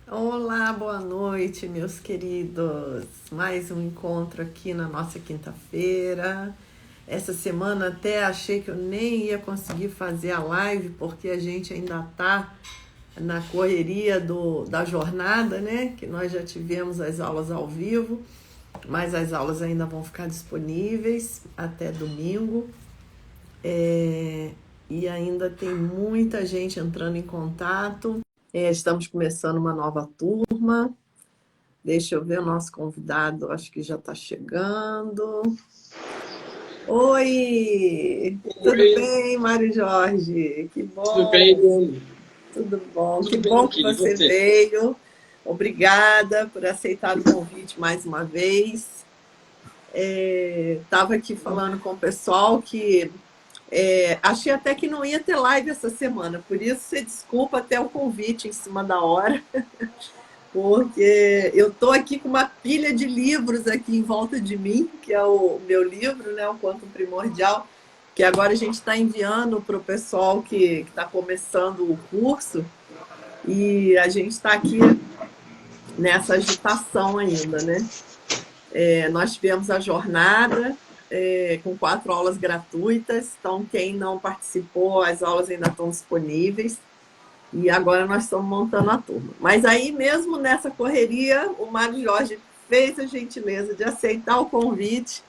Olá, boa noite, meus queridos. Mais um encontro aqui na nossa quinta-feira. Essa semana até achei que eu nem ia conseguir fazer a live, porque a gente ainda está na correria da jornada, né? Que nós já tivemos as aulas ao vivo, mas as aulas ainda vão ficar disponíveis até domingo. E ainda tem muita gente entrando em contato. Estamos começando uma nova turma. Deixa eu ver o nosso convidado, acho que já está chegando. Oi! Tudo Oi, bem, Mário Jorge? Que tudo bem, bom! Bruno? Tudo bom? Que Tudo bem bom que aqui, e você você? veio. Obrigada por aceitar o convite mais uma vez. Estava aqui falando com o pessoal que achei até que não ia ter live essa semana, por isso você desculpa até o convite em cima da hora. Porque eu estou aqui com uma pilha de livros aqui em volta de mim, que é o meu livro, né, o Quantum Primordial, que agora a gente está enviando para o pessoal que está começando o curso, e a gente está aqui nessa agitação ainda, né? Nós tivemos a jornada com 4 aulas gratuitas, então quem não participou, as aulas ainda estão disponíveis. E agora nós estamos montando a turma. Mas aí, mesmo nessa correria, o Mário Jorge fez a gentileza de aceitar o convite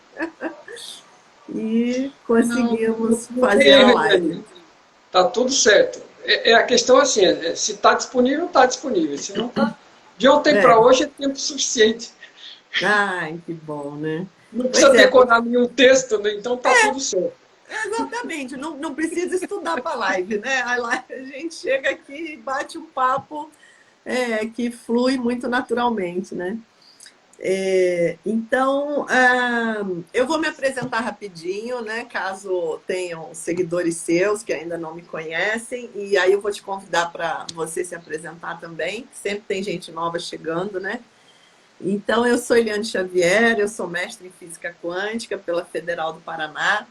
e Não, conseguimos não fazer tem a live. remédio. Tá tudo certo. É a questão assim, se está disponível, está disponível. Se não está, de ontem para É. hoje é tempo suficiente. Ai, que bom, né? Não Pois precisa é, decorar nenhum texto, né? Então tá tudo certo. exatamente. Não precisa estudar para a live, né? A gente chega aqui e bate um papo que flui muito naturalmente, né? Então, eu vou me apresentar rapidinho, né? Caso tenham seguidores seus que ainda não me conhecem, e aí eu vou te convidar para você se apresentar também. Sempre tem gente nova chegando, né? Então, eu sou Eliane Xavier, eu sou mestre em física quântica pela Federal do Paraná.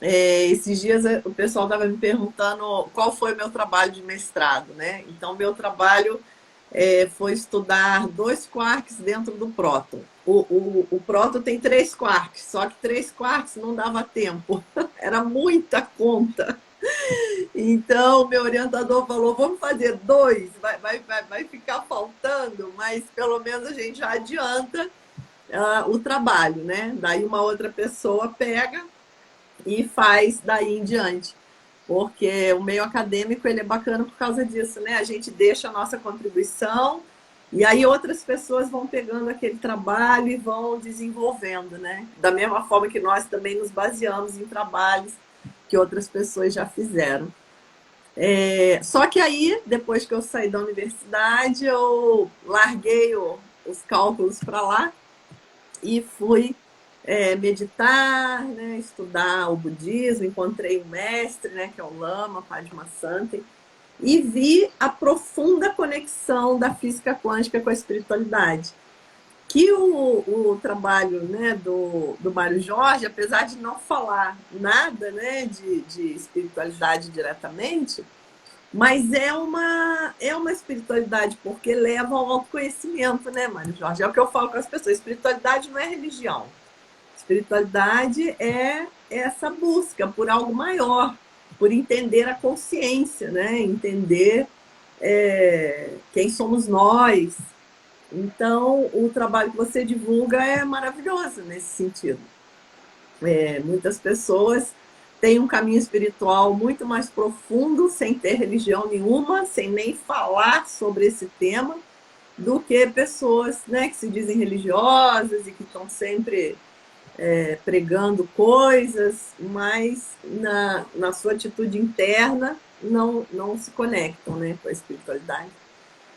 Esses dias o pessoal estava me perguntando qual foi o meu trabalho de mestrado, né? Então, meu trabalho foi estudar 2 quarks dentro do próton. O próton tem 3 quarks, só que 3 quarks não dava tempo, era muita conta. Então, meu orientador falou: vamos fazer 2, vai ficar faltando, mas pelo menos a gente já adianta o trabalho, né? Daí uma outra pessoa pega e faz daí em diante. Porque o meio acadêmico ele é bacana por causa disso, né? A gente deixa a nossa contribuição e aí outras pessoas vão pegando aquele trabalho e vão desenvolvendo, né? Da mesma forma que nós também nos baseamos em trabalhos que outras pessoas já fizeram. Só que aí, depois que eu saí da universidade, eu larguei os cálculos para lá e fui meditar, né, estudar o budismo. Encontrei um mestre, né, que é o Lama Padmasambhava, e vi a profunda conexão da física quântica com a espiritualidade. Que o trabalho, né, do Mário Jorge, apesar de não falar nada, né, de espiritualidade diretamente, mas é uma espiritualidade porque leva ao autoconhecimento, né, Mário Jorge? É o que eu falo com as pessoas: espiritualidade não é religião. Espiritualidade é essa busca por algo maior, por entender a consciência, né? Entender quem somos nós. Então, o trabalho que você divulga é maravilhoso nesse sentido. Muitas pessoas têm um caminho espiritual muito mais profundo, sem ter religião nenhuma, sem nem falar sobre esse tema, do que pessoas, né, que se dizem religiosas e que estão sempre pregando coisas, mas na sua atitude interna não se conectam, né, com a espiritualidade.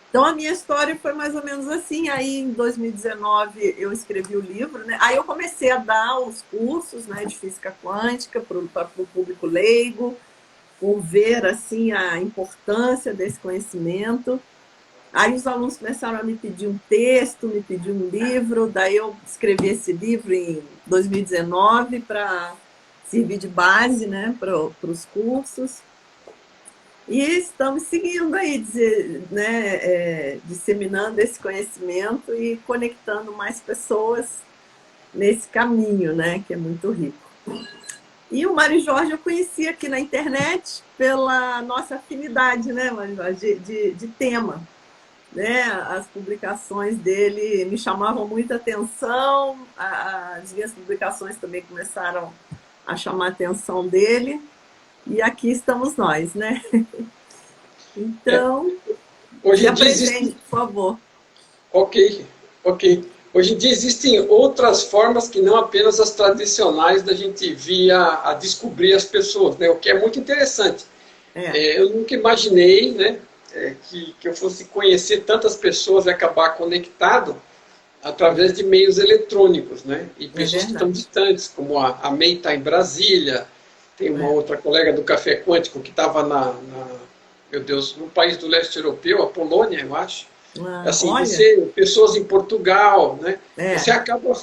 Então a minha história foi mais ou menos assim. Aí em 2019 eu escrevi o livro, né? Aí eu comecei a dar os cursos, né, de física quântica para o público leigo, por ver assim a importância desse conhecimento. Aí os alunos começaram a me pedir um texto, me pedir um livro, daí eu escrevi esse livro em 2019 para servir de base, né, para os cursos. E estamos seguindo aí, né, disseminando esse conhecimento e conectando mais pessoas nesse caminho, né, que é muito rico. E o Mário Jorge eu conheci aqui na internet pela nossa afinidade, né, Mário Jorge, de tema. Né? As publicações dele me chamavam muita atenção, as minhas publicações também começaram a chamar a atenção dele, e aqui estamos nós, né? É, Então, se hoje em dia apresente, existem. por favor. Ok, ok. Hoje em dia existem outras formas que não apenas as tradicionais da gente vir a descobrir as pessoas, né? O que é muito interessante. É, Eu nunca imaginei, né, que eu fosse conhecer tantas pessoas e acabar conectado através de meios eletrônicos, né? E é pessoas que estão verdade. distantes, como a May está em Brasília, tem uma É. outra colega do Café Quântico que estava meu Deus, no país do leste europeu, a Polônia, eu acho. Ah, Assim, olha, pessoas em Portugal, né? Você é, acaba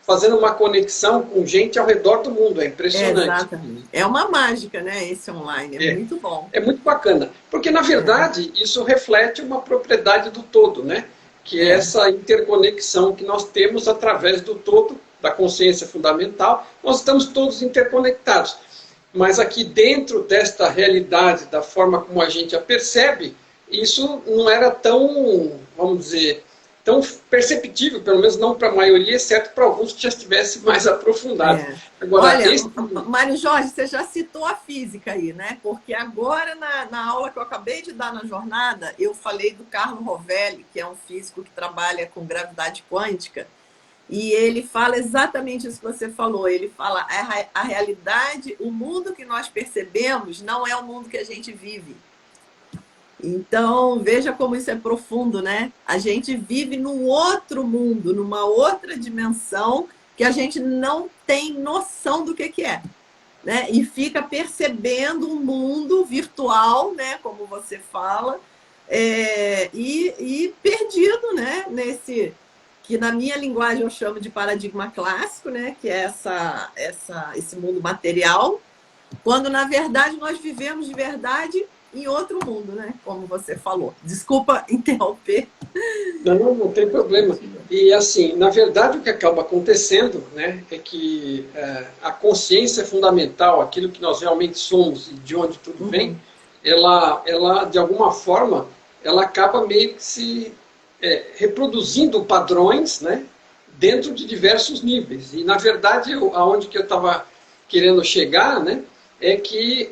fazendo uma conexão com gente ao redor do mundo, é impressionante. exatamente. É uma mágica, né? Esse online, é É, muito bom. é muito bacana, porque na É, verdade isso reflete uma propriedade do todo, né? Que é é, essa interconexão que nós temos através do todo, da consciência fundamental. Nós estamos todos interconectados, mas aqui dentro desta realidade, da forma como a gente a percebe, isso não era tão, vamos dizer, tão perceptível, pelo menos não para a maioria, exceto para alguns que já estivessem mais aprofundados. é. Agora, Olha, Mário Jorge, você já citou a física aí, né? Porque agora, na aula que eu acabei de dar na jornada, eu falei do Carlo Rovelli, que é um físico que trabalha com gravidade quântica, e ele fala exatamente isso que você falou. Ele fala a realidade, o mundo que nós percebemos não é o mundo que a gente vive. Então, veja como isso é profundo, né? A gente vive num outro mundo, numa outra dimensão que a gente não tem noção do que é, né? E fica percebendo um mundo virtual, né? Como você fala, e perdido, né? Nesse que na minha linguagem eu chamo de paradigma clássico, né? Que é esse mundo material, quando na verdade nós vivemos de verdade em outro mundo, né? Como você falou. Desculpa interromper. não, não tem problema. E assim, na verdade o que acaba acontecendo, né, é que a consciência fundamental, aquilo que nós realmente somos e de onde tudo vem, Uhum. ela de alguma forma, ela acaba meio que se reproduzindo padrões, né, dentro de diversos níveis. E na verdade, aonde que eu estava querendo chegar, né, é que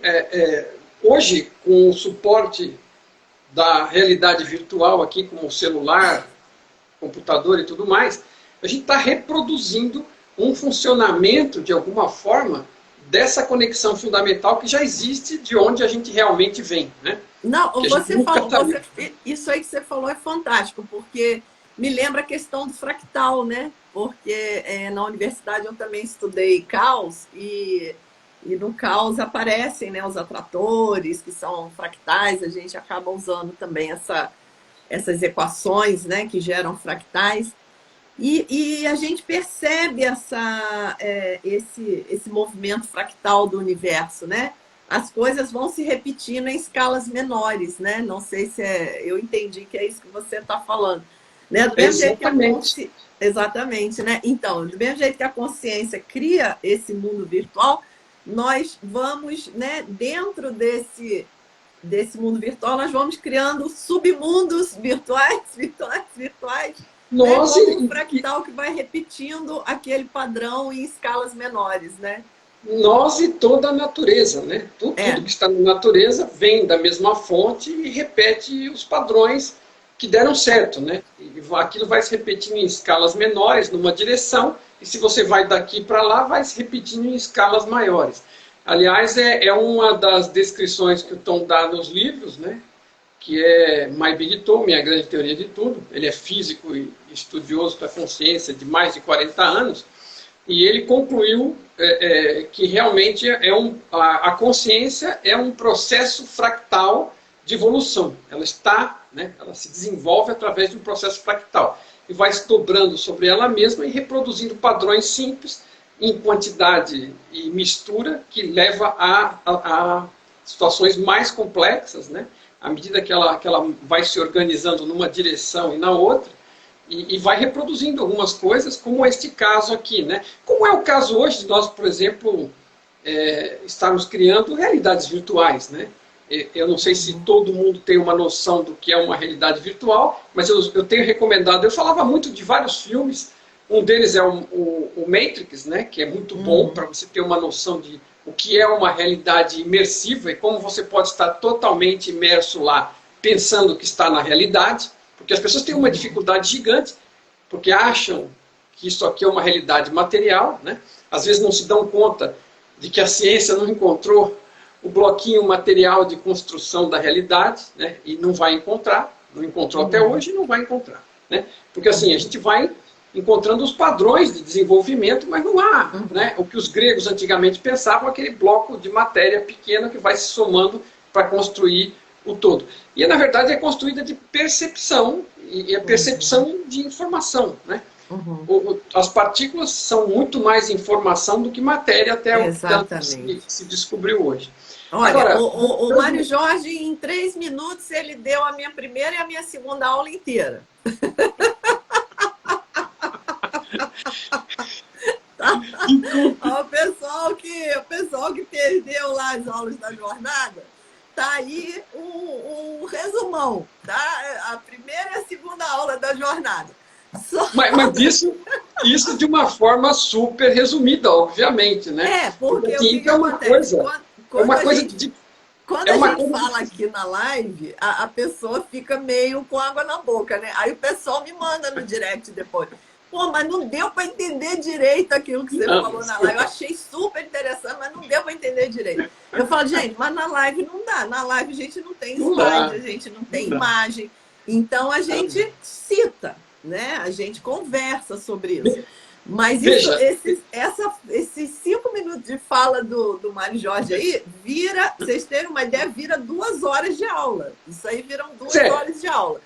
hoje, com o suporte da realidade virtual aqui, como o celular, computador e tudo mais, a gente está reproduzindo um funcionamento, de alguma forma, dessa conexão fundamental que já existe de onde a gente realmente vem, né? Não, Que a gente você nunca falou, está ali. isso aí que você falou é fantástico, porque me lembra a questão do fractal, né? Porque na universidade eu também estudei caos e no caos aparecem, né, os atratores, que são fractais, a gente acaba usando também essas equações, né, que geram fractais. E a gente percebe esse movimento fractal do universo, né? As coisas vão se repetindo em escalas menores, né? Não sei se eu entendi que é isso que você está falando, né? Do mesmo jeito que a Exatamente. consciência, exatamente, né? Então, do mesmo jeito que a consciência cria esse mundo virtual, nós vamos, né? Dentro desse mundo virtual, nós vamos criando submundos virtuais, virtuais, virtuais, né? Nós Como um fractal que vai repetindo aquele padrão em escalas menores, né? nós e toda a natureza, né? Tudo É, que está na natureza vem da mesma fonte e repete os padrões que deram certo, né? E aquilo vai se repetindo em escalas menores, numa direção, e se você vai daqui para lá, vai se repetindo em escalas maiores. Aliás, é uma das descrições que o Tom dá nos livros, né? Que é My Big Tom, Minha Grande Teoria de Tudo. Ele é físico e estudioso da consciência de mais de 40 anos, e ele concluiu que realmente a consciência é um processo fractal de evolução. Ela está, né, ela se desenvolve através de um processo fractal e vai se dobrando sobre ela mesma e reproduzindo padrões simples em quantidade e mistura que leva a situações mais complexas, né? À medida que ela vai se organizando numa direção e na outra, e vai reproduzindo algumas coisas, como este caso aqui, né? Como é o caso hoje de nós, por exemplo, estarmos criando realidades virtuais, né? Eu não sei se todo mundo tem uma noção do que é uma realidade virtual, mas eu tenho recomendado, eu falava muito de vários filmes, um deles é o Matrix, né? Que é muito bom para você ter uma noção de o que é uma realidade imersiva e como você pode estar totalmente imerso lá, pensando que está na realidade. Porque as pessoas têm uma dificuldade gigante, porque acham que isso aqui é uma realidade material, né? Às vezes não se dão conta de que a ciência não encontrou o bloquinho material de construção da realidade, né? E não vai encontrar, não encontrou até hoje e não vai encontrar, né? Porque assim, a gente vai encontrando os padrões de desenvolvimento, mas não há, né? O que os gregos antigamente pensavam, aquele bloco de matéria pequena que vai se somando para construir o todo. E, na verdade, é construída de percepção, e é percepção de informação, né? As partículas são muito mais informação do que matéria, até o que se descobriu hoje. Olha, agora, o Mário Jorge, em 3 minutos, ele deu a minha primeira e a minha segunda aula inteira. O pessoal que perdeu lá as aulas da jornada, tá aí um resumão, tá? A primeira e a segunda aula da jornada. Mas isso de uma forma super resumida, obviamente, né? Porque assim, o que acontece? Quando a gente fala aqui na live, a pessoa fica meio com água na boca, né? Aí o pessoal me manda no direct depois. Pô, mas não deu para entender direito aquilo que você falou na live. Eu achei super interessante, mas não deu para entender direito. Eu falo, gente, mas na live não dá. Na live a gente não tem slide, a gente não tem imagem. Então a gente cita, né? A gente conversa sobre isso. Mas esses 5 minutos de fala do Mário Jorge aí, vocês terem uma ideia, vira 2 horas de aula. Isso aí viram 2 horas de aula.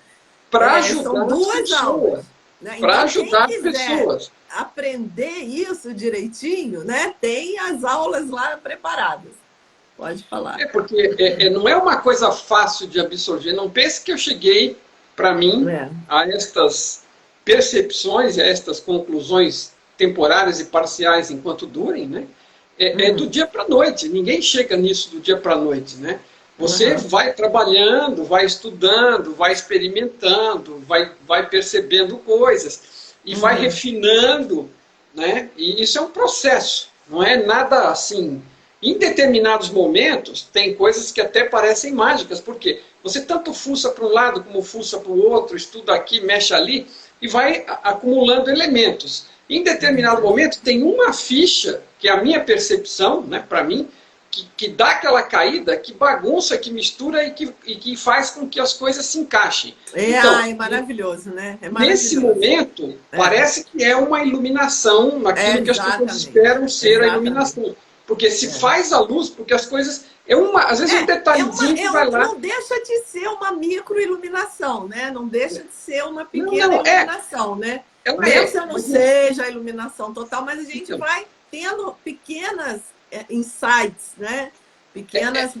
Para ajudar são 2 aulas. Né? Para então, ajudar as pessoas. Aprender isso direitinho, né? Tem as aulas lá preparadas. Pode falar. Porque não é uma coisa fácil de absorver. Não pense que eu cheguei, para mim, a estas percepções, a estas conclusões temporárias e parciais enquanto durem, né? É do dia para a noite. Ninguém chega nisso do dia para a noite, né? Você vai trabalhando, vai estudando, vai experimentando, vai percebendo coisas e vai refinando, né? E isso é um processo, não é nada assim. Em determinados momentos, tem coisas que até parecem mágicas, porque você tanto fuça para um lado como fuça para o outro, estuda aqui, mexe ali, e vai acumulando elementos. Em determinado momento, tem uma ficha, que é a minha percepção, né, para mim, que dá aquela caída, que bagunça, que mistura e que faz com que as coisas se encaixem. Então, é maravilhoso, né? É maravilhoso. Nesse momento, parece que é uma iluminação naquilo que as pessoas esperam ser a iluminação. Porque se faz a luz, porque as coisas... às vezes um detalhezinho que vai lá... Não deixa de ser uma microiluminação, né? Não deixa de ser uma pequena iluminação, né? Mesmo não seja a iluminação total, mas a gente vai tendo pequenas insights, né? Pequenas...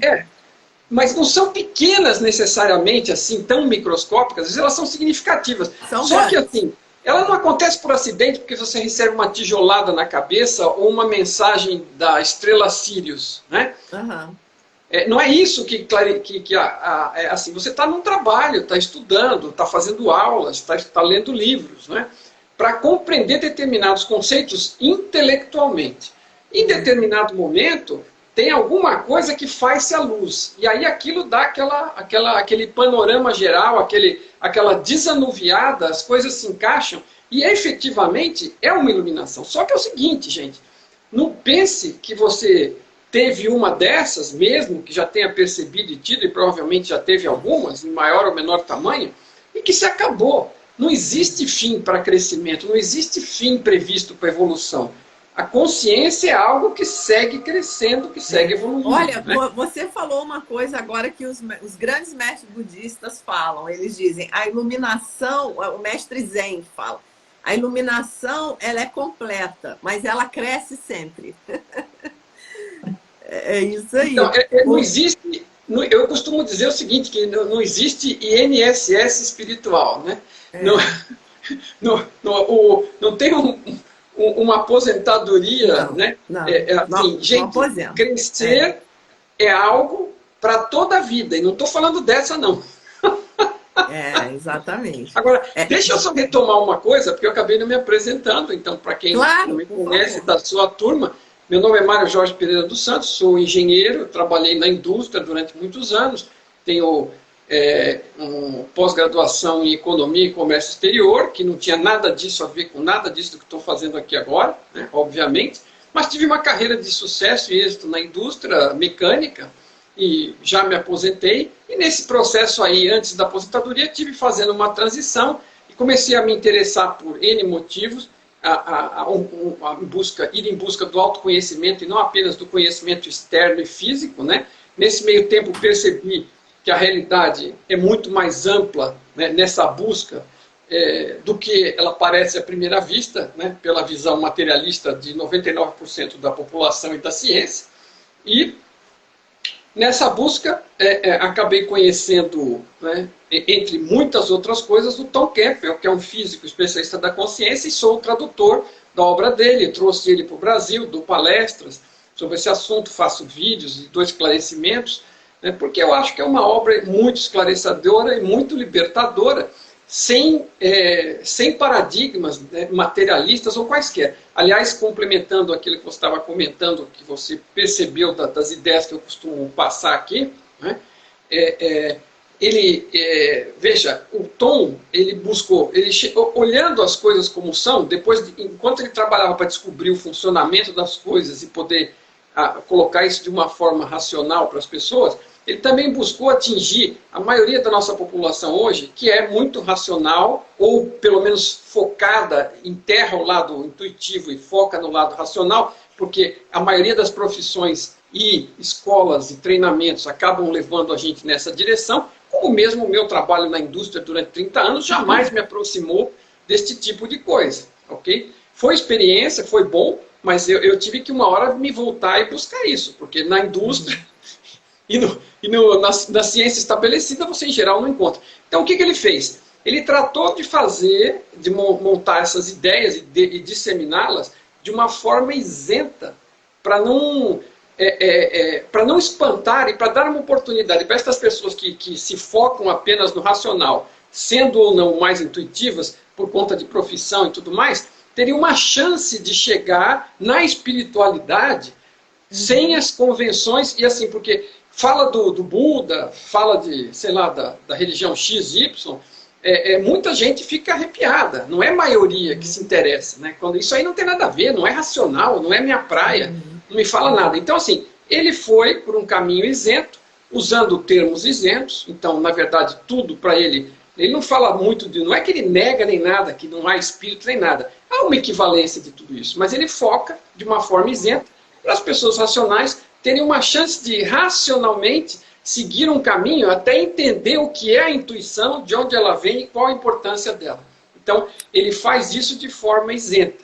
Mas não são pequenas necessariamente, assim, tão microscópicas, às vezes elas são significativas. Só que, assim, ela não acontece por acidente porque você recebe uma tijolada na cabeça ou uma mensagem da estrela Sirius, né? Não é isso assim, você está num trabalho, está estudando, está fazendo aulas, está lendo livros, né? Para compreender determinados conceitos intelectualmente. Em determinado momento, tem alguma coisa que faz-se a luz. E aí aquilo dá aquele panorama geral, aquela desanuviada, as coisas se encaixam, e efetivamente é uma iluminação. Só que é o seguinte, gente, não pense que você teve uma dessas, mesmo que já tenha percebido e tido, e provavelmente já teve algumas, em maior ou menor tamanho, e que se acabou. Não existe fim para crescimento, não existe fim previsto para evolução. A consciência é algo que segue crescendo, que segue evoluindo. Olha, né? Você falou uma coisa agora que os grandes mestres budistas falam. Eles dizem, a iluminação, o mestre Zen fala, a iluminação ela é completa, mas ela cresce sempre. É isso aí. Então, não existe... Eu costumo dizer o seguinte, que não existe INSS espiritual, né? Não, É. não tem uma aposentadoria, Não, né? não, não, Assim, não gente, aposenta. É, crescer é algo para toda a vida, e não estou falando dessa, não. exatamente. Agora, É, deixa eu só retomar uma coisa, porque eu acabei não me apresentando, então, para quem não claro, me por conhece favor. da sua turma, meu nome é Mário Jorge Pereira dos Santos, sou engenheiro, trabalhei na indústria durante muitos anos, tenho pós-graduação em Economia e Comércio Exterior, que não tinha nada disso a ver com nada disso do que estou fazendo aqui agora, né, obviamente, mas tive uma carreira de sucesso e êxito na indústria mecânica, e já me aposentei, e nesse processo aí, antes da aposentadoria, tive fazendo uma transição e comecei a me interessar por N motivos, ir em busca do autoconhecimento e não apenas do conhecimento externo e físico, né? Nesse meio tempo percebi que a realidade é muito mais ampla, né, nessa busca do que ela parece à primeira vista, né, pela visão materialista de 99% da população e da ciência, e nessa busca, acabei conhecendo, né, entre muitas outras coisas, o Tom Campbell, que é um físico especialista da consciência, e sou o tradutor da obra dele. Trouxe ele para o Brasil, dou palestras sobre esse assunto, faço vídeos e dou esclarecimentos, né, porque eu acho que é uma obra muito esclarecedora e muito libertadora, sem paradigmas, né, materialistas ou quaisquer. Aliás, complementando aquilo que você estava comentando, que você percebeu das ideias que eu costumo passar aqui, né, veja, o Tom, ele buscou, olhando as coisas como são, enquanto ele trabalhava para descobrir o funcionamento das coisas e poder colocar isso de uma forma racional para as pessoas, ele também buscou atingir a maioria da nossa população hoje, que é muito racional, ou pelo menos focada, enterra o lado intuitivo e foca no lado racional, porque a maioria das profissões e escolas e treinamentos acabam levando a gente nessa direção, como mesmo o meu trabalho na indústria durante 30 anos jamais me aproximou deste tipo de coisa, ok? Foi experiência, foi bom, mas eu tive que uma hora me voltar e buscar isso, porque na indústria na ciência estabelecida você em geral não encontra. Então o que ele fez? Ele tratou de montar essas ideias e disseminá-las de uma forma isenta, para não espantar e para dar uma oportunidade para essas pessoas que se focam apenas no racional, sendo ou não mais intuitivas, por conta de profissão e tudo mais, teriam uma chance de chegar na espiritualidade sem as convenções, e assim, porque fala do Buda, fala sei lá, da religião XY, muita gente fica arrepiada, não é a maioria que se interessa, né? Quando isso aí não tem nada a ver, não é racional, não é minha praia, não me fala nada. Então, assim, ele foi por um caminho isento, usando termos isentos, então, na verdade, tudo para ele não fala muito não é que ele nega nem nada, que não há espírito nem nada, há uma equivalência de tudo isso, mas ele foca de uma forma isenta para as pessoas racionais terem uma chance de racionalmente seguir um caminho até entender o que é a intuição, de onde ela vem e qual a importância dela. Então, ele faz isso de forma isenta.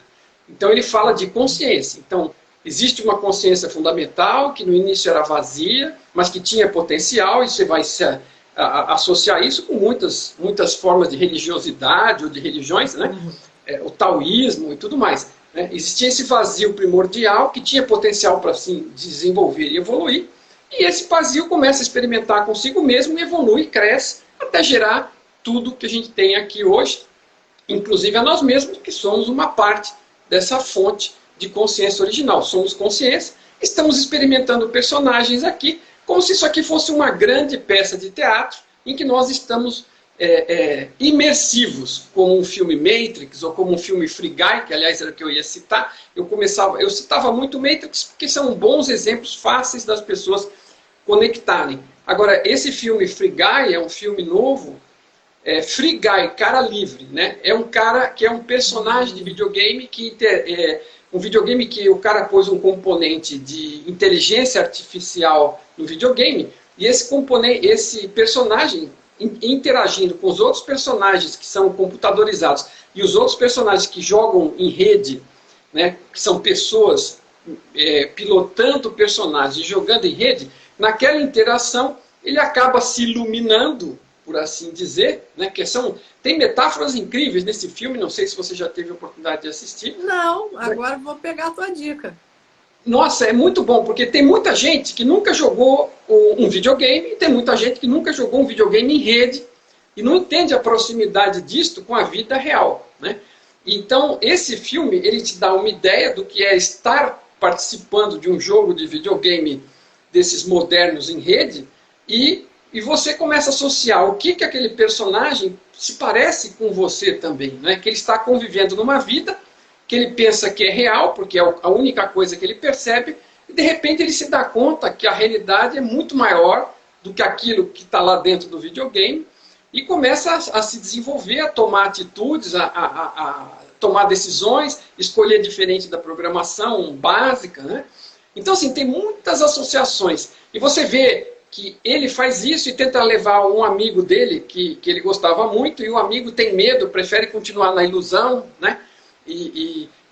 Então, ele fala de consciência. Então, existe uma consciência fundamental, que no início era vazia, mas que tinha potencial, e você vai associar isso com muitas formas de religiosidade ou de religiões, né? O taoísmo e tudo mais. Né? Existia esse vazio primordial que tinha potencial para se desenvolver e evoluir, e esse vazio começa a experimentar consigo mesmo e evolui e cresce até gerar tudo que a gente tem aqui hoje, inclusive a nós mesmos, que somos uma parte dessa fonte de consciência original. Somos consciência, estamos experimentando personagens aqui, como se isso aqui fosse uma grande peça de teatro, em que nós estamos imersivos, como um filme Matrix, ou como um filme Free Guy, que aliás era o que eu ia citar. Eu citava muito Matrix, porque são bons exemplos fáceis das pessoas conectarem. Agora, esse filme Free Guy é um filme novo, Free Guy, cara livre, né? É um cara que é um personagem de videogame, um videogame que o cara pôs um componente de inteligência artificial no videogame, e esse personagem interagindo com os outros personagens que são computadorizados e os outros personagens que jogam em rede, né, que são pessoas pilotando o personagem, jogando em rede, naquela interação ele acaba se iluminando, por assim dizer, né? Tem metáforas incríveis nesse filme, não sei se você já teve a oportunidade de assistir. Não, agora vou pegar a tua dica. Nossa, é muito bom, porque tem muita gente que nunca jogou um videogame, e tem muita gente que nunca jogou um videogame em rede, e não entende a proximidade disto com a vida real, né? Então, esse filme, ele te dá uma ideia do que é estar participando de um jogo de videogame desses modernos em rede, e você começa a associar o que aquele personagem se parece com você também, né? Que ele está convivendo numa vida que ele pensa que é real, porque é a única coisa que ele percebe, e de repente ele se dá conta que a realidade é muito maior do que aquilo que está lá dentro do videogame, e começa a se desenvolver, a tomar atitudes, a tomar decisões, escolher diferente da programação básica, né? Então, assim, tem muitas associações. E você vê que ele faz isso e tenta levar um amigo dele, que ele gostava muito, e o amigo tem medo, prefere continuar na ilusão, né?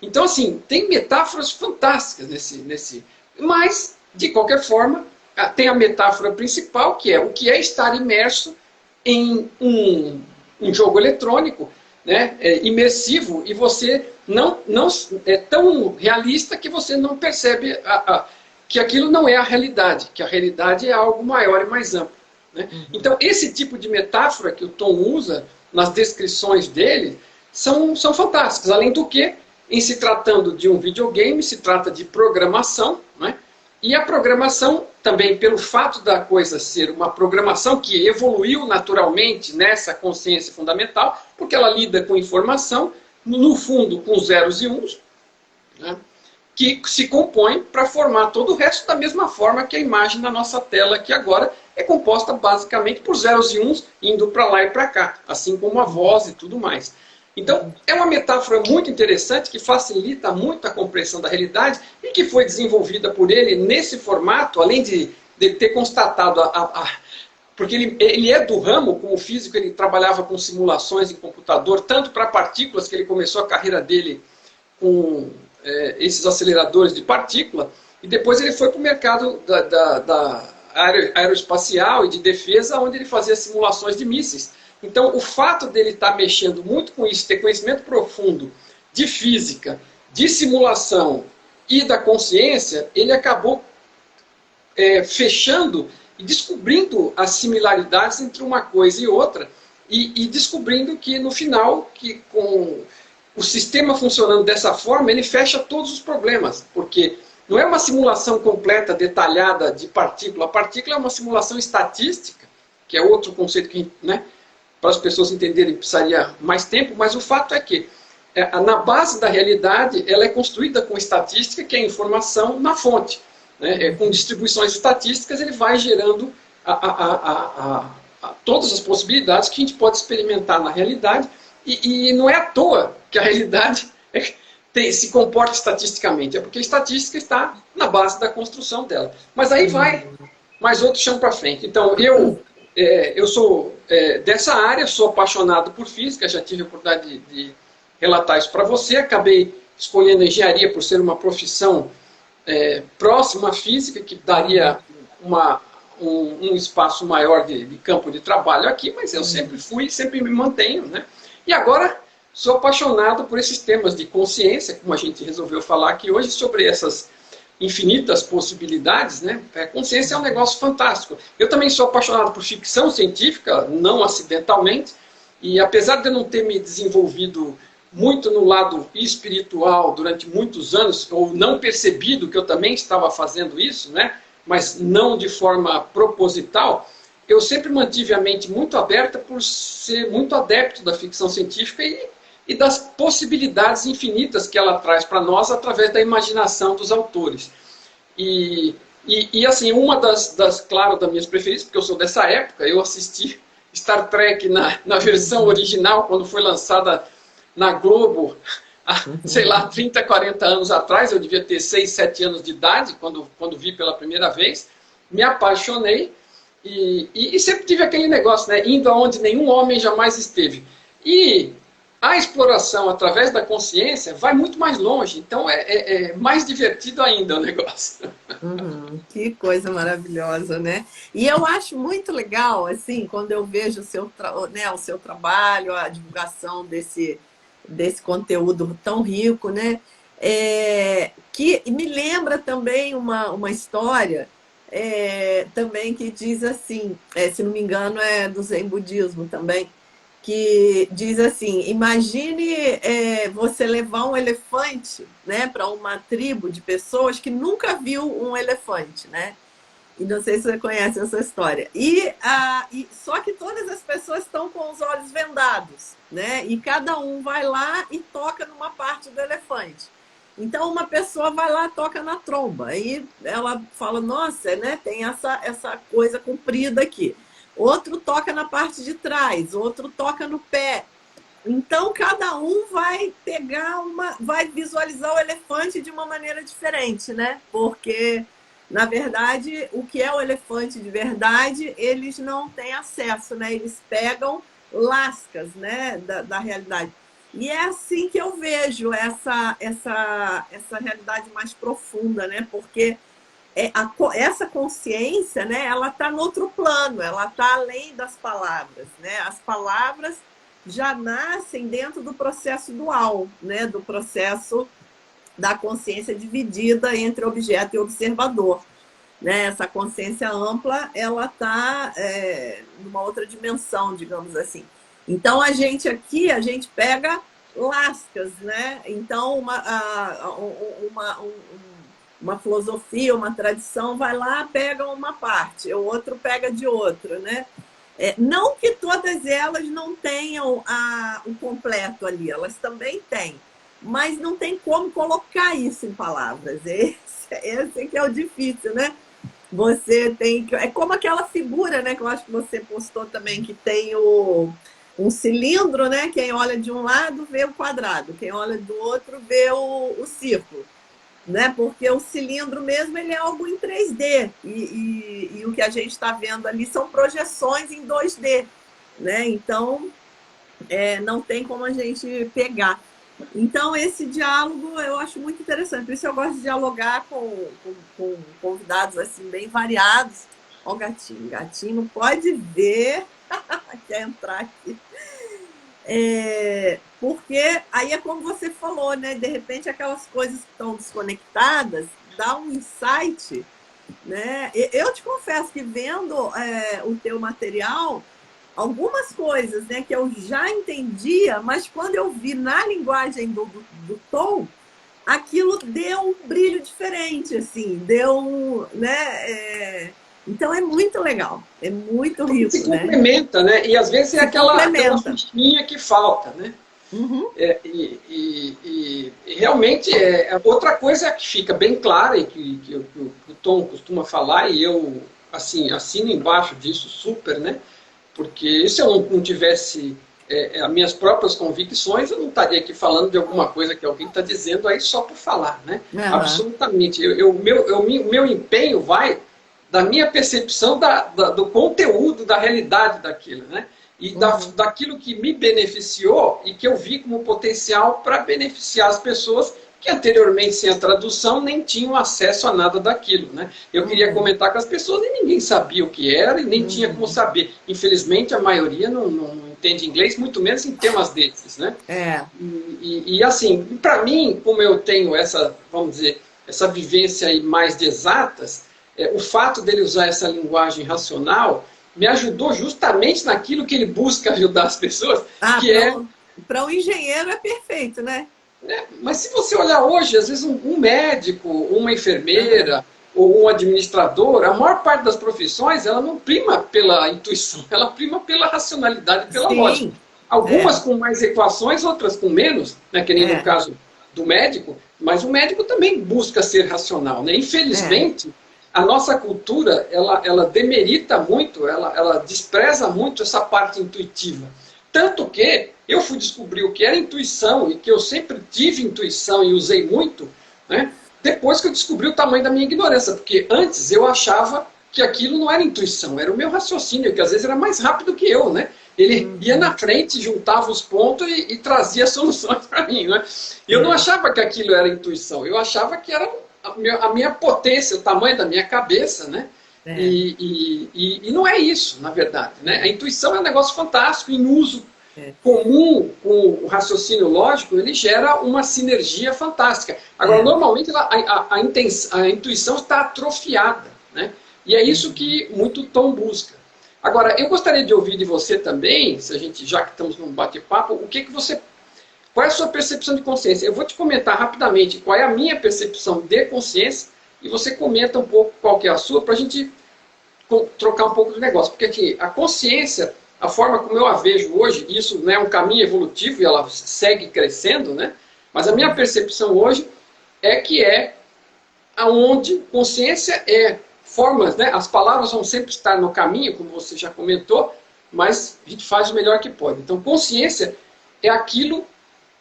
Então, assim, tem metáforas fantásticas nesse. Mas, de qualquer forma, tem a metáfora principal, que é o que é estar imerso em um jogo eletrônico, né, imersivo, e você não é tão realista que você não percebe que aquilo não é a realidade, que a realidade é algo maior e mais amplo, né? Então, esse tipo de metáfora que o Tom usa nas descrições dele são fantásticas. Além do que, em se tratando de um videogame, se trata de programação, né? E a programação, também pelo fato da coisa ser uma programação que evoluiu naturalmente nessa consciência fundamental, porque ela lida com informação, no fundo com zeros e uns, né? Que se compõe para formar todo o resto da mesma forma que a imagem na nossa tela aqui agora é composta basicamente por zeros e uns indo para lá e para cá, assim como a voz e tudo mais. Então, é uma metáfora muito interessante que facilita muito a compreensão da realidade e que foi desenvolvida por ele nesse formato, além de ter constatado porque ele é do ramo, como físico, ele trabalhava com simulações em computador, tanto para partículas, que ele começou a carreira dele com esses aceleradores de partícula, e depois ele foi para o mercado da aeroespacial e de defesa, onde ele fazia simulações de mísseis. Então, o fato dele estar mexendo muito com isso, ter conhecimento profundo de física, de simulação e da consciência, ele acabou fechando e descobrindo as similaridades entre uma coisa e outra, e descobrindo que, no final, que com o sistema funcionando dessa forma, ele fecha todos os problemas, porque não é uma simulação completa, detalhada de partícula. A partícula é uma simulação estatística, que é outro conceito que, né, para as pessoas entenderem precisaria mais tempo, mas o fato é que na base da realidade ela é construída com estatística, que é informação na fonte, né? Com distribuições estatísticas ele vai gerando todas as possibilidades que a gente pode experimentar na realidade, e não é à toa que a realidade se comporta estatisticamente, é porque a estatística está na base da construção dela. Mas aí vai mais outro chão para frente. Então, eu sou dessa área, sou apaixonado por física, já tive a oportunidade de relatar isso para você, acabei escolhendo a engenharia por ser uma profissão próxima à física, que daria um espaço maior de campo de trabalho aqui, mas eu sempre fui, sempre me mantenho, né? E agora sou apaixonado por esses temas de consciência, como a gente resolveu falar aqui hoje, sobre essas infinitas possibilidades, né? A consciência é um negócio fantástico. Eu também sou apaixonado por ficção científica, não acidentalmente, e apesar de eu não ter me desenvolvido muito no lado espiritual durante muitos anos, ou não percebido que eu também estava fazendo isso, né? Mas não de forma proposital, eu sempre mantive a mente muito aberta por ser muito adepto da ficção científica e das possibilidades infinitas que ela traz para nós através da imaginação dos autores. E assim, uma claro, das minhas preferidas, porque eu sou dessa época, eu assisti Star Trek na versão original, quando foi lançada na Globo, sei lá, 30, 40 anos atrás, eu devia ter 6, 7 anos de idade, quando vi pela primeira vez, me apaixonei, e sempre tive aquele negócio, né, indo aonde nenhum homem jamais esteve. E a exploração através da consciência vai muito mais longe. Então é mais divertido ainda o negócio. Que coisa maravilhosa, né? E eu acho muito legal, assim, quando eu vejo o seu trabalho, a divulgação desse conteúdo tão rico, né? Que me lembra também uma história também que diz assim, se não me engano, é do Zen Budismo também, que diz assim, imagine você levar um elefante, né, para uma tribo de pessoas que nunca viu um elefante, né? E não sei se você conhece essa história. Só que todas as pessoas estão com os olhos vendados, né? E cada um vai lá e toca numa parte do elefante. Então, uma pessoa vai lá e toca na tromba. Aí ela fala, nossa, né, tem essa coisa comprida aqui. Outro toca na parte de trás, outro toca no pé. Então, cada um vai vai visualizar o elefante de uma maneira diferente, né? Porque, na verdade, o que é o elefante de verdade, eles não têm acesso, né? Eles pegam lascas, né, da realidade. E é assim que eu vejo essa realidade mais profunda, né? Porque essa consciência, né, ela está no outro plano, ela está além das palavras, né? As palavras já nascem dentro do processo dual, né? Do processo da consciência dividida entre objeto e observador, né? Essa consciência ampla, ela está numa outra dimensão, digamos assim. Então, a gente pega lascas, né? Então, uma filosofia, uma tradição, vai lá, pega uma parte, o outro pega de outra, né? Não que todas elas não tenham o completo ali, elas também têm, mas não tem como colocar isso em palavras. Esse que é o difícil, né? Você tem que... É como aquela figura, né, que eu acho que você postou também, que tem um cilindro, né? Quem olha de um lado vê o quadrado, quem olha do outro vê o círculo. Né? Porque o cilindro mesmo ele é algo em 3D e o que a gente está vendo ali são projeções em 2D, né? Então não tem como a gente pegar. Então esse diálogo eu acho muito interessante, por isso eu gosto de dialogar com convidados assim bem variados. Ó, o gatinho não pode ver, quer entrar aqui. Porque aí é como você falou, né? De repente aquelas coisas que estão desconectadas dá um insight, né? Eu te confesso que vendo o teu material, algumas coisas, né, que eu já entendia, mas quando eu vi na linguagem do Tom, aquilo deu um brilho diferente, assim, né? Então é muito legal, é muito rico, se né? complementa, né? E às vezes é aquela fichinha que falta, né? Uhum. E realmente outra coisa que fica bem clara e que o Tom costuma falar, e eu assim, assino embaixo disso super, né? Porque se eu não tivesse as minhas próprias convicções, eu não estaria aqui falando de alguma coisa que alguém está dizendo aí só por falar, né? Uhum. Absolutamente. O meu empenho vai da minha percepção do conteúdo, da realidade daquilo, né? E daquilo que me beneficiou e que eu vi como potencial para beneficiar as pessoas que anteriormente, sem a tradução, nem tinham acesso a nada daquilo, né? Eu queria comentar com as pessoas e ninguém sabia o que era e nem tinha como saber. Infelizmente, a maioria não entende inglês, muito menos em temas desses, né? E assim, para mim, como eu tenho essa, vamos dizer, essa vivência aí mais de exatas, o fato dele usar essa linguagem racional me ajudou justamente naquilo que ele busca ajudar as pessoas, para um engenheiro é perfeito, né? Mas se você olhar hoje, às vezes um médico, uma enfermeira ou um administrador, a maior parte das profissões, ela não prima pela intuição, ela prima pela racionalidade, pela lógica. Algumas com mais equações, outras com menos, né? Que nem no caso do médico, mas o médico também busca ser racional, né? Infelizmente, a nossa cultura, ela demerita muito, ela despreza muito essa parte intuitiva. Tanto que eu fui descobrir o que era intuição e que eu sempre tive intuição e usei muito, né? Depois que eu descobri o tamanho da minha ignorância, porque antes eu achava que aquilo não era intuição, era o meu raciocínio, que às vezes era mais rápido que eu, né? Ele ia na frente, juntava os pontos e trazia soluções para mim, né? E eu não achava que aquilo era intuição, eu achava que era a minha potência, o tamanho da minha cabeça, né? E não é isso, na verdade, né? A intuição é um negócio fantástico, em uso comum com o raciocínio lógico, ele gera uma sinergia fantástica. Agora, normalmente, a intuição está atrofiada, né? E é isso que muito Tom busca. Agora, eu gostaria de ouvir de você também, se a gente, já que estamos num bate-papo, qual é a sua percepção de consciência? Eu vou te comentar rapidamente qual é a minha percepção de consciência e você comenta um pouco qual que é a sua, para a gente trocar um pouco de negócio. Porque aqui, a consciência, a forma como eu a vejo hoje, isso não é um caminho evolutivo e ela segue crescendo, né? Mas a minha percepção hoje é que é aonde consciência é formas, né? As palavras vão sempre estar no caminho, como você já comentou, mas a gente faz o melhor que pode. Então, consciência é aquilo,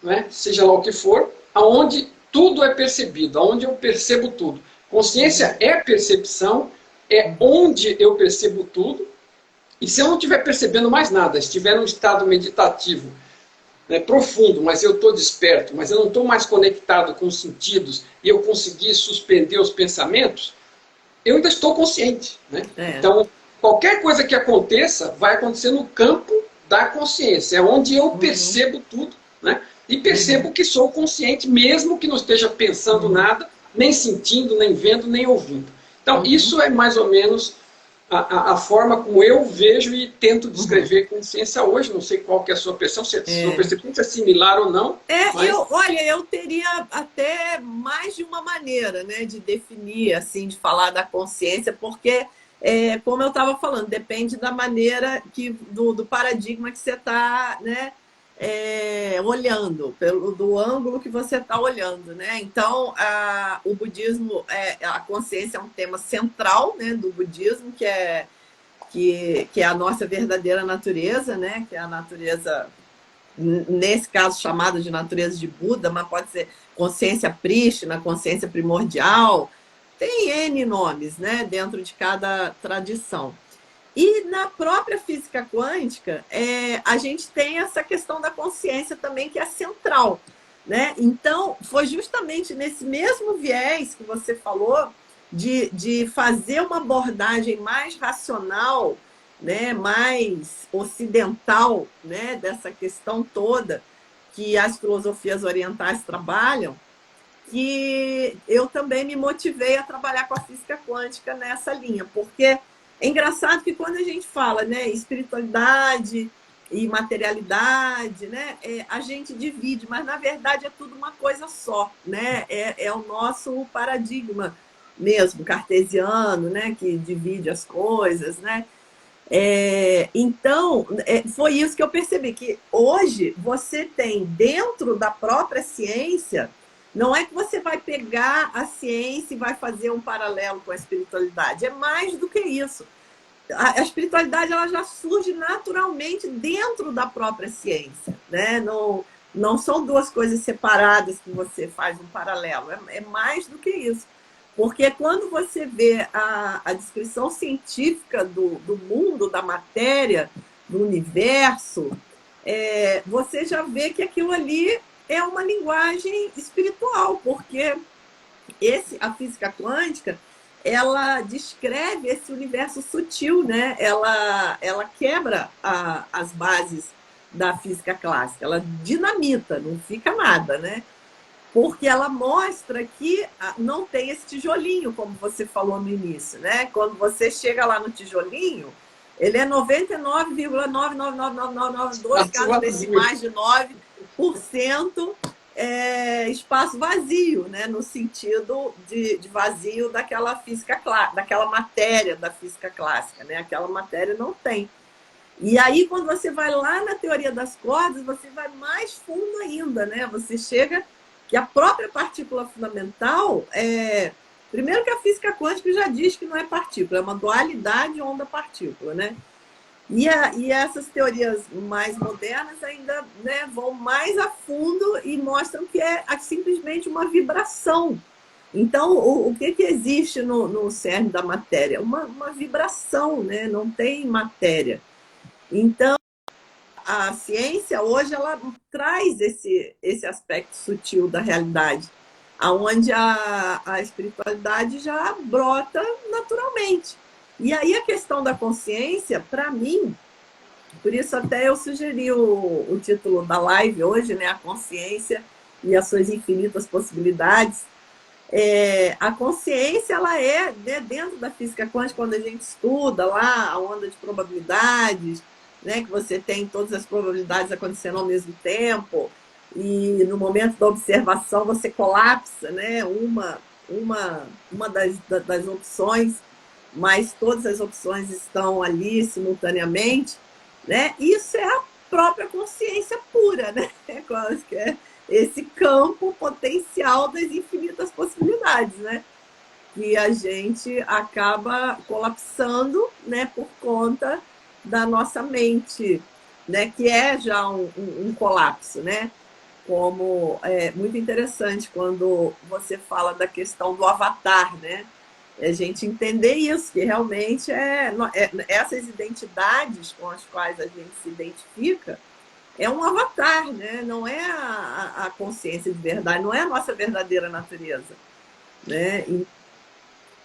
né, seja lá o que for, aonde tudo é percebido, aonde eu percebo tudo. Consciência é percepção, é onde eu percebo tudo, e se eu não estiver percebendo mais nada, estiver num estado meditativo, né, profundo, mas eu estou desperto, mas eu não estou mais conectado com os sentidos, e eu consegui suspender os pensamentos, eu ainda estou consciente, né? Então, qualquer coisa que aconteça, vai acontecer no campo da consciência, é onde eu percebo tudo, né? E percebo que sou consciente, mesmo que não esteja pensando nada, nem sentindo, nem vendo, nem ouvindo. Então, isso é mais ou menos a forma como eu vejo e tento descrever consciência hoje. Não sei qual que é a sua percepção, se a sua percepção é similar ou não. Mas... eu teria até mais de uma maneira, né, de definir, assim, de falar da consciência, porque, como eu estava falando, depende da maneira do paradigma que você está, né, olhando, do ângulo que você está olhando, né? Então, o budismo, a consciência é um tema central, né, do budismo, que é a nossa verdadeira natureza, né? Que é a natureza, nesse caso chamada de natureza de Buda, mas pode ser consciência prístina, consciência primordial, tem N nomes, né, dentro de cada tradição. E na própria física quântica, a gente tem essa questão da consciência também, que é central, né? Então, foi justamente nesse mesmo viés que você falou, de fazer uma abordagem mais racional, né? Mais ocidental, né? Dessa questão toda que as filosofias orientais trabalham, que eu também me motivei a trabalhar com a física quântica nessa linha, porque é engraçado que quando a gente fala, né, espiritualidade e materialidade, né, a gente divide, mas na verdade é tudo uma coisa só, né? É o nosso paradigma mesmo, cartesiano, né, que divide as coisas, né? Então, foi isso que eu percebi, que hoje você tem dentro da própria ciência, não é que você vai pegar a ciência e vai fazer um paralelo com a espiritualidade. É mais do que isso. A espiritualidade, ela já surge naturalmente dentro da própria ciência, né? Não são duas coisas separadas que você faz um paralelo. É mais do que isso. Porque quando você vê a descrição científica do mundo, da matéria, do universo, você já vê que aquilo ali é uma linguagem espiritual, porque a física quântica, ela descreve esse universo sutil, né? Ela quebra as bases da física clássica, ela dinamita, não fica nada, né? Porque ela mostra que não tem esse tijolinho, como você falou no início, né? Quando você chega lá no tijolinho, ele é 99,99992 casos decimais de 9% espaço vazio, né? No sentido de vazio daquela física clássica, daquela matéria da física clássica, né? Aquela matéria não tem. E aí, quando você vai lá na teoria das cordas, você vai mais fundo ainda, né? Você chega que a própria partícula fundamental primeiro que a física quântica já diz que não é partícula, é uma dualidade onda-partícula, né? E essas teorias mais modernas ainda, né, vão mais a fundo e mostram que é simplesmente uma vibração. Então, o que existe no cerne da matéria? Uma vibração, né? Não tem matéria. Então, a ciência hoje ela traz esse aspecto sutil da realidade, aonde a espiritualidade já brota naturalmente. E aí a questão da consciência, para mim, por isso até eu sugeri o título da live hoje, né? A consciência e as suas infinitas possibilidades. A consciência, ela é, né, dentro da física quântica, quando a gente estuda lá a onda de probabilidades, né, que você tem todas as probabilidades acontecendo ao mesmo tempo, e no momento da observação você colapsa, né, uma das opções, mas todas as opções estão ali simultaneamente, né? Isso é a própria consciência pura, né? Que é esse campo potencial das infinitas possibilidades, né? Que a gente acaba colapsando, né, por conta da nossa mente, né, que é já um colapso, né? Como é muito interessante quando você fala da questão do avatar, né? A gente entender isso, que realmente essas identidades com as quais a gente se identifica é um avatar, né? Não é a consciência de verdade, não é a nossa verdadeira natureza, né?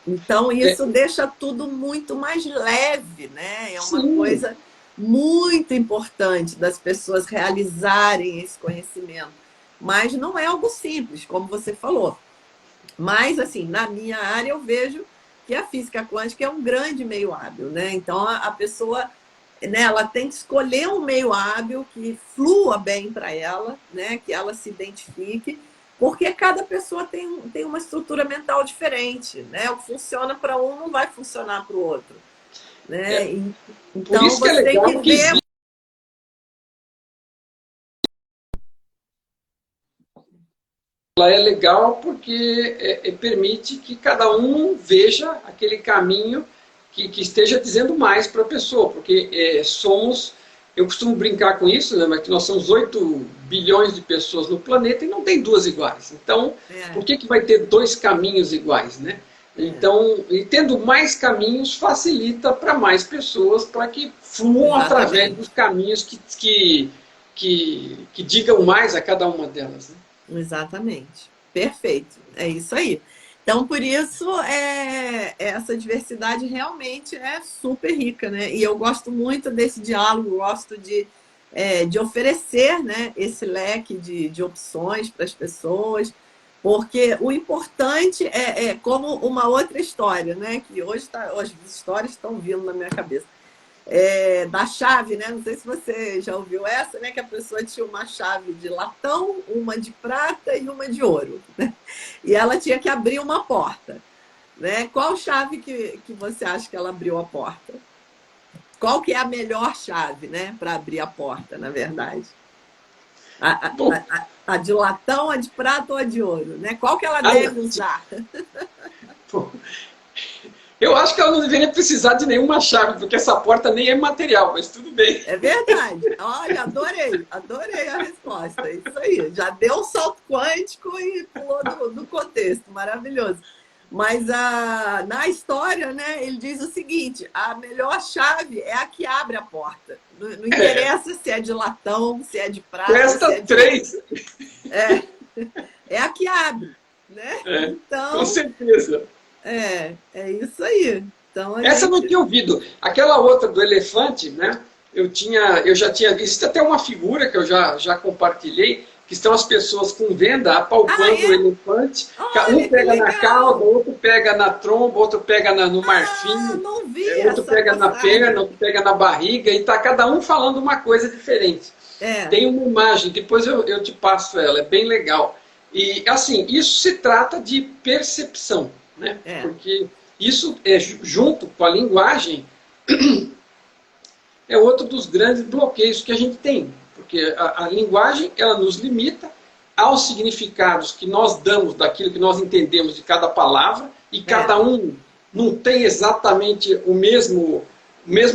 Então isso deixa tudo muito mais leve, né? É uma Sim. coisa muito importante das pessoas realizarem esse conhecimento, mas não é algo simples, como você falou. Mas, assim, na minha área eu vejo que a física quântica é um grande meio hábil, né? Então, a pessoa, né, ela tem que escolher um meio hábil que flua bem para ela, né? Que ela se identifique, porque cada pessoa tem uma estrutura mental diferente, né? O que funciona para um não vai funcionar para o outro, né? Por Então, isso que é você tem que legal que ver... ela é legal porque permite que cada um veja aquele caminho que esteja dizendo mais para a pessoa, porque eu costumo brincar com isso, né, mas que nós somos 8 bilhões de pessoas no planeta e não tem duas iguais. Então, por que vai ter dois caminhos iguais, né? Então, e tendo mais caminhos, facilita para mais pessoas, para que fluam através dos caminhos que digam mais a cada uma delas, né? Exatamente. Perfeito. É isso aí. Então, por isso, essa diversidade realmente é super rica, né? E eu gosto muito desse diálogo, gosto de oferecer, né, esse leque de opções para as pessoas, porque o importante é como uma outra história, né? Que hoje as histórias estão vindo na minha cabeça. Da chave, né? Não sei se você já ouviu essa, né? Que a pessoa tinha uma chave de latão, uma de prata e uma de ouro, né? E ela tinha que abrir uma porta, né? Qual chave que você acha que ela abriu a porta? Qual que é a melhor chave, né? Para abrir a porta, na verdade? A de latão, a de prata ou a de ouro, né? Qual que ela deve usar? Eu acho que ela não deveria precisar de nenhuma chave, porque essa porta nem é material, mas tudo bem. É verdade. Olha, adorei a resposta. Isso aí, já deu um salto quântico e pulou do contexto, maravilhoso. Mas na história, né, ele diz o seguinte: a melhor chave é a que abre a porta. Não interessa se é de latão, se é de prata. Presta se é de... três. É a que abre, né? Então, com certeza. É isso aí. Então, essa eu não tinha ouvido. Aquela outra do elefante, né? Eu já tinha visto até uma figura que eu já compartilhei, que estão as pessoas com venda apalpando o elefante. Olha, um pega na cauda, outro pega na tromba, outro pega no marfim, não vi outro pega na perna, outro pega na barriga, e está cada um falando uma coisa diferente. Tem uma imagem, depois eu te passo ela, é bem legal. E assim, isso se trata de percepção, né? Porque isso, junto com a linguagem, é outro dos grandes bloqueios que a gente tem. Porque a linguagem, ela nos limita aos significados que nós damos daquilo que nós entendemos de cada palavra, e cada um não tem exatamente o mesmo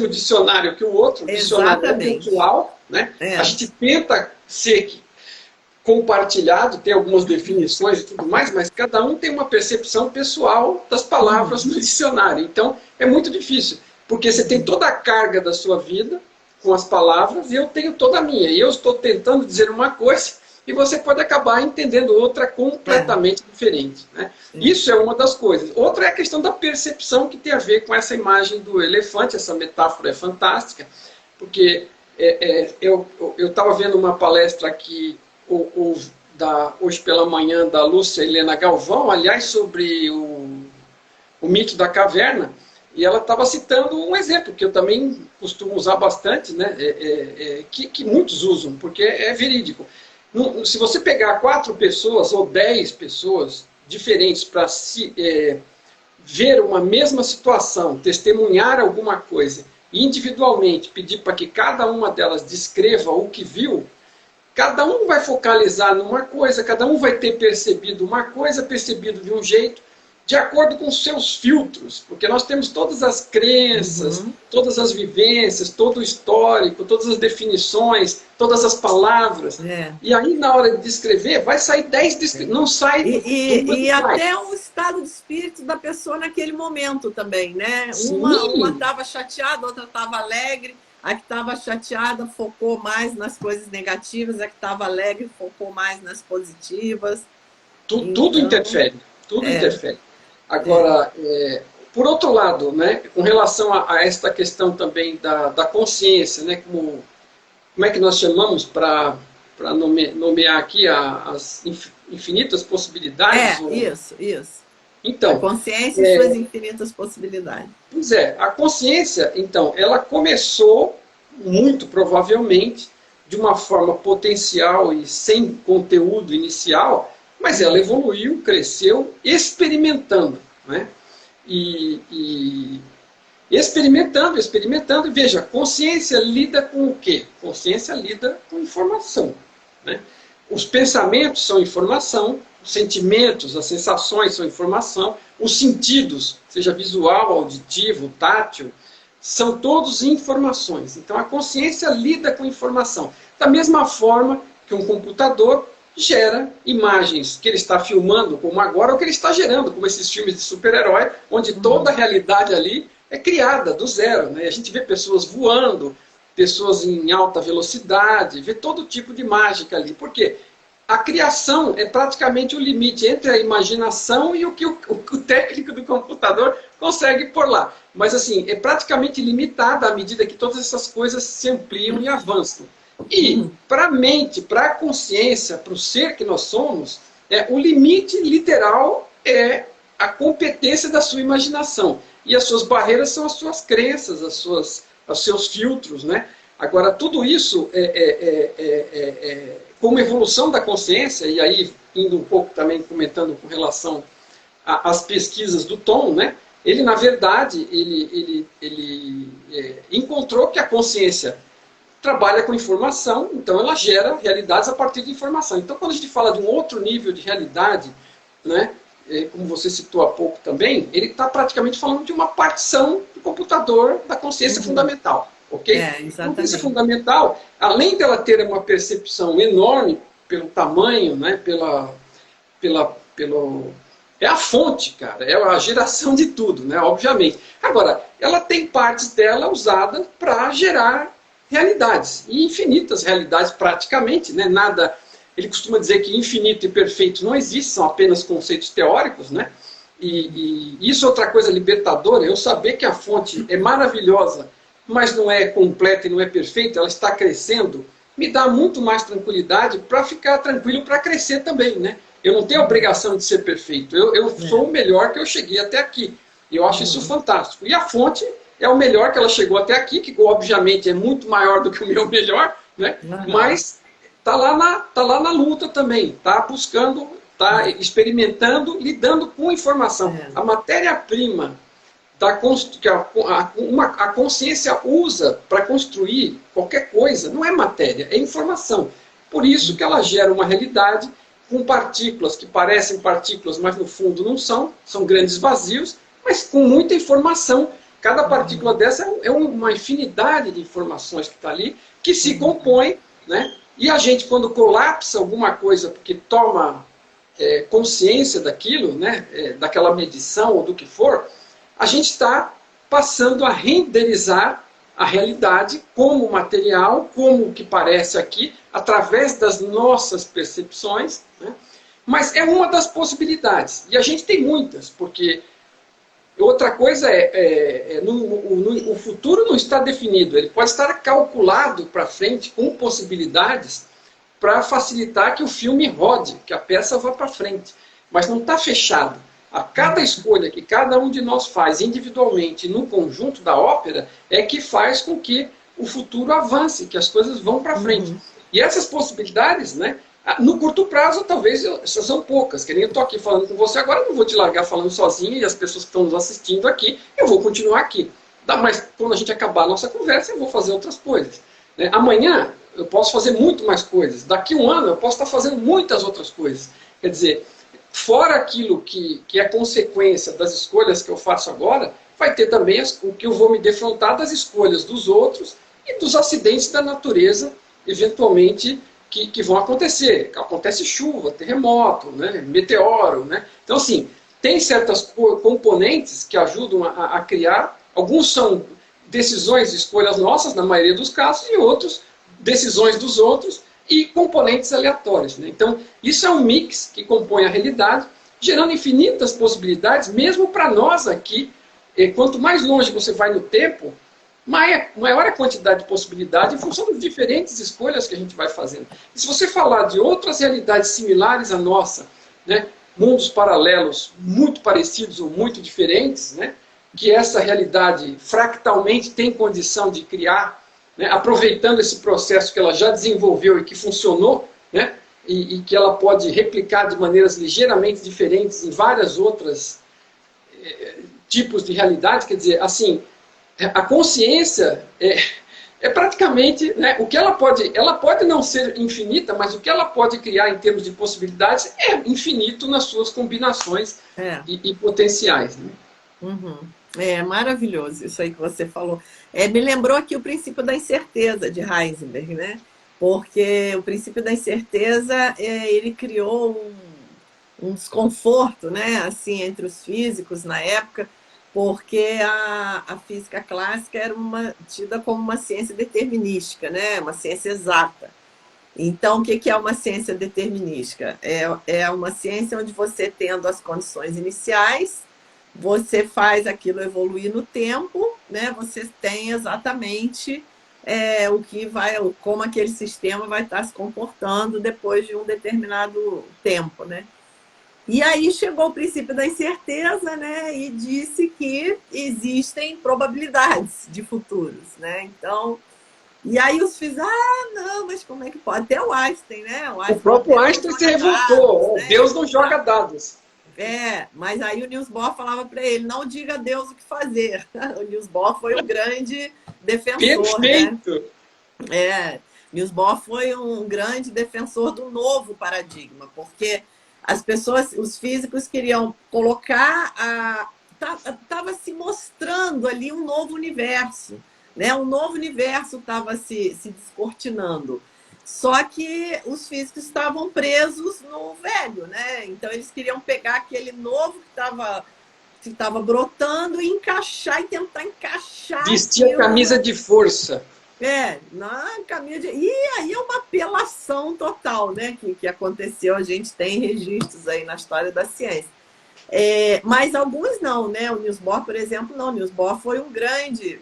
dicionário que o outro, o dicionário é pessoal, né? A gente tenta ser compartilhado, tem algumas definições e tudo mais, mas cada um tem uma percepção pessoal das palavras no dicionário. Então, é muito difícil, porque você tem toda a carga da sua vida com as palavras e eu tenho toda a minha. E eu estou tentando dizer uma coisa e você pode acabar entendendo outra completamente diferente. Né? Isso é uma das coisas. Outra é a questão da percepção, que tem a ver com essa imagem do elefante. Essa metáfora é fantástica, porque eu estava vendo uma palestra aqui hoje pela manhã da Lúcia Helena Galvão, aliás, sobre o mito da caverna, e ela estava citando um exemplo que eu também costumo usar bastante, né? Que muitos usam, porque é verídico. Se você pegar 4 pessoas ou 10 pessoas diferentes para ver uma mesma situação, testemunhar alguma coisa, e individualmente pedir para que cada uma delas descreva o que viu, cada um vai focalizar numa coisa, cada um vai ter percebido uma coisa, percebido de um jeito, de acordo com os seus filtros, porque nós temos todas as crenças, todas as vivências, todo o histórico, todas as definições, todas as palavras. E aí, na hora de descrever, vai sair 10 descrições, não sai... E até o estado de espírito da pessoa naquele momento também, né? Uma estava chateada, outra estava alegre, a que estava chateada focou mais nas coisas negativas, a que estava alegre focou mais nas positivas. Tudo interfere, tudo interfere. Agora, por outro lado, né, com relação a esta questão também da consciência, né, como é que nós chamamos para nomear aqui as infinitas possibilidades? Isso. Então, a consciência e suas infinitas possibilidades. Pois é, a consciência, então, ela começou, muito provavelmente, de uma forma potencial e sem conteúdo inicial, mas ela evoluiu, cresceu, experimentando. Né? E experimentando, e veja, consciência lida com o quê? Consciência lida com informação. Né? Os pensamentos são informação, os sentimentos, as sensações são informação, os sentidos, seja visual, auditivo, tátil, são todos informações. Então a consciência lida com informação. Da mesma forma que um computador gera imagens que ele está filmando, como agora, ou que ele está gerando, como esses filmes de super-herói, onde toda a realidade ali é criada do zero. Né? A gente vê pessoas voando, pessoas em alta velocidade, vê todo tipo de mágica ali. Por quê? A criação é praticamente o limite entre a imaginação e o que o técnico do computador consegue pôr lá. Mas assim, é praticamente limitada à medida que todas essas coisas se ampliam e avançam. E para a mente, para a consciência, para o ser que nós somos, o limite literal é a competência da sua imaginação. E as suas barreiras são as suas crenças, os seus filtros. Né? Agora, tudo isso como evolução da consciência, e aí indo um pouco também comentando com relação às pesquisas do Tom, né? Ele, na verdade, ele encontrou que a consciência trabalha com informação, então ela gera realidades a partir de informação. Então, quando a gente fala de um outro nível de realidade, né, como você citou há pouco também, ele está praticamente falando de uma partição do computador da consciência fundamental. Okay? A consciência fundamental, além dela ter uma percepção enorme pelo tamanho, né, é a fonte, cara, é a geração de tudo, né, obviamente. Agora, ela tem partes dela usadas para gerar realidades, e infinitas realidades praticamente, né? Nada, ele costuma dizer que infinito e perfeito não existe, são apenas conceitos teóricos, né? E isso é outra coisa libertadora, eu saber que a fonte é maravilhosa, mas não é completa e não é perfeita, ela está crescendo, me dá muito mais tranquilidade para ficar tranquilo para crescer também, né? Eu não tenho a obrigação de ser perfeito, eu sou o melhor que eu cheguei até aqui, e eu acho isso fantástico. E a fonte é o melhor que ela chegou até aqui, que obviamente é muito maior do que o meu melhor, né? Mas está lá na luta também, está buscando, está experimentando, lidando com informação. A matéria-prima que a consciência usa para construir qualquer coisa não é matéria, é informação. Por isso que ela gera uma realidade com partículas que parecem partículas, mas no fundo não são grandes vazios, mas com muita informação. Cada partícula dessa é uma infinidade de informações que está ali, que se compõe, né? E a gente, quando colapsa alguma coisa, porque toma consciência daquilo, né? Daquela medição ou do que for, a gente está passando a renderizar a realidade como material, como o que parece aqui, através das nossas percepções, né? Mas é uma das possibilidades. E a gente tem muitas, porque outra coisa o futuro não está definido, ele pode estar calculado para frente com possibilidades para facilitar que o filme rode, que a peça vá para frente. Mas não está fechado. A cada escolha que cada um de nós faz individualmente no conjunto da ópera é que faz com que o futuro avance, que as coisas vão para frente. E essas possibilidades, né, no curto prazo, talvez essas são poucas. Que nem eu estou aqui falando com você agora, eu não vou te largar falando sozinho e as pessoas que estão nos assistindo aqui, eu vou continuar aqui. Mas quando a gente acabar a nossa conversa, eu vou fazer outras coisas. Né? Amanhã eu posso fazer muito mais coisas. Daqui a um ano eu posso estar fazendo muitas outras coisas. Quer dizer, fora aquilo que é consequência das escolhas que eu faço agora, vai ter também o que eu vou me defrontar das escolhas dos outros e dos acidentes da natureza, eventualmente, que vão acontecer. Acontece chuva, terremoto, né, meteoro. Né? Então, assim, tem certas componentes que ajudam a criar. Alguns são decisões e escolhas nossas, na maioria dos casos, e outros, decisões dos outros, e componentes aleatórios. Né? Então, isso é um mix que compõe a realidade, gerando infinitas possibilidades, mesmo para nós aqui. Quanto mais longe você vai no tempo, maior a quantidade de possibilidade em função das diferentes escolhas que a gente vai fazendo. E se você falar de outras realidades similares à nossa, né, mundos paralelos muito parecidos ou muito diferentes, né, que essa realidade fractalmente tem condição de criar, né, aproveitando esse processo que ela já desenvolveu e que funcionou, né, e que ela pode replicar de maneiras ligeiramente diferentes em várias outras tipos de realidade. Quer dizer, assim, a consciência é praticamente, né, o que ela pode não ser infinita, mas o que ela pode criar em termos de possibilidades é infinito nas suas combinações e potenciais. Né? Uhum. É maravilhoso isso aí que você falou. Me lembrou aqui o princípio da incerteza de Heisenberg, né? Porque o princípio da incerteza, ele criou um desconforto, né? Assim, entre os físicos na época, porque a física clássica era tida como uma ciência determinística, né? Uma ciência exata. Então, o que é uma ciência determinística? É uma ciência onde você, tendo as condições iniciais, você faz aquilo evoluir no tempo, né? Você tem exatamente como aquele sistema vai estar se comportando depois de um determinado tempo, né? E aí chegou o princípio da incerteza, né? E disse que existem probabilidades de futuros, né? Então, e aí os físicos, não, mas como é que pode? Até o Einstein, né? O próprio Einstein se revoltou, né? Deus não joga dados. Mas aí o Niels Bohr falava para ele, não diga a Deus o que fazer. O Niels Bohr foi um grande defensor. Perfeito! Né? Niels Bohr foi um grande defensor do novo paradigma, porque as pessoas, os físicos queriam colocar estava se mostrando ali um novo universo, né? Um novo universo estava se descortinando. Só que os físicos estavam presos no velho, né? Então eles queriam pegar aquele novo que estava brotando e encaixar e tentar encaixar. Vestir a camisa de força. Na camisa E aí é uma apelação total, né? Que aconteceu, a gente tem registros aí na história da ciência. Mas alguns não, né? O Niels Bohr, por exemplo, não. O Niels Bohr foi um grande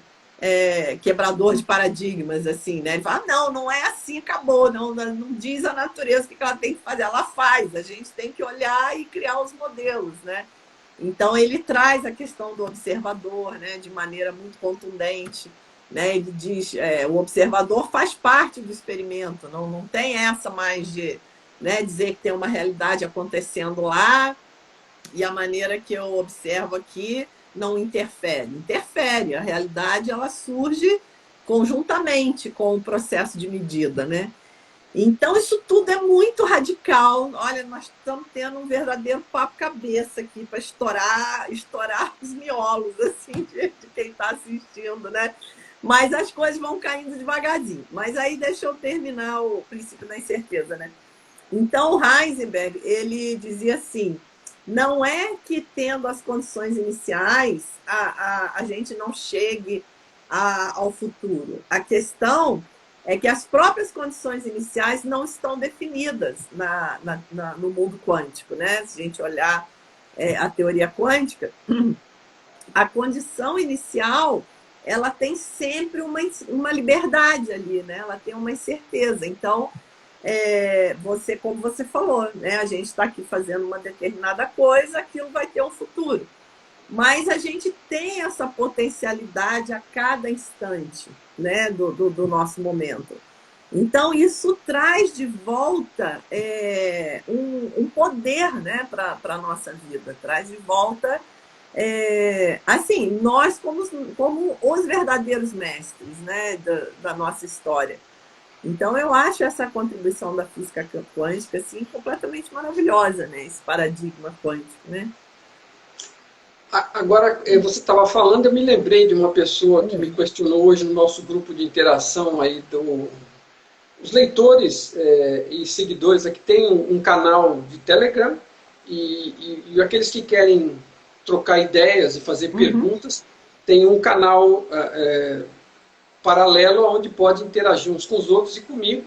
quebrador de paradigmas, assim, né? Ele fala, não é assim, acabou, não diz a natureza o que ela tem que fazer, ela faz, a gente tem que olhar e criar os modelos, né? Então ele traz a questão do observador, né, de maneira muito contundente, né? Ele diz, o observador faz parte do experimento, não tem essa mais de, né, dizer que tem uma realidade acontecendo lá e a maneira que eu observo aqui não interfere. Interfere, a realidade ela surge conjuntamente com o processo de medida, né? Então, isso tudo é muito radical. Olha, nós estamos tendo um verdadeiro papo-cabeça aqui para estourar os miolos, assim, de quem está assistindo, né? Mas as coisas vão caindo devagarzinho. Mas aí deixa eu terminar o princípio da incerteza, né? Então, o Heisenberg, ele dizia assim, não é que tendo as condições iniciais a gente não chegue ao futuro. A questão é que as próprias condições iniciais não estão definidas no mundo quântico, né? Se a gente olhar a teoria quântica, a condição inicial ela tem sempre uma liberdade ali, né? Ela tem uma incerteza. Então, como você falou, né? A gente está aqui fazendo uma determinada coisa, aquilo vai ter um futuro. Mas a gente tem essa potencialidade a cada instante, né, do nosso momento. Então, isso traz de volta um poder, né, para a nossa vida. Traz de volta, assim, nós como os verdadeiros mestres, né, da nossa história. Então, eu acho essa contribuição da física quântica assim, completamente maravilhosa, né, esse paradigma quântico, né? Agora, você estava falando, eu me lembrei de uma pessoa que me questionou hoje no nosso grupo de interação aí os leitores e seguidores aqui têm um canal de Telegram e aqueles que querem trocar ideias e fazer perguntas, tem um canal paralelo onde pode interagir uns com os outros e comigo.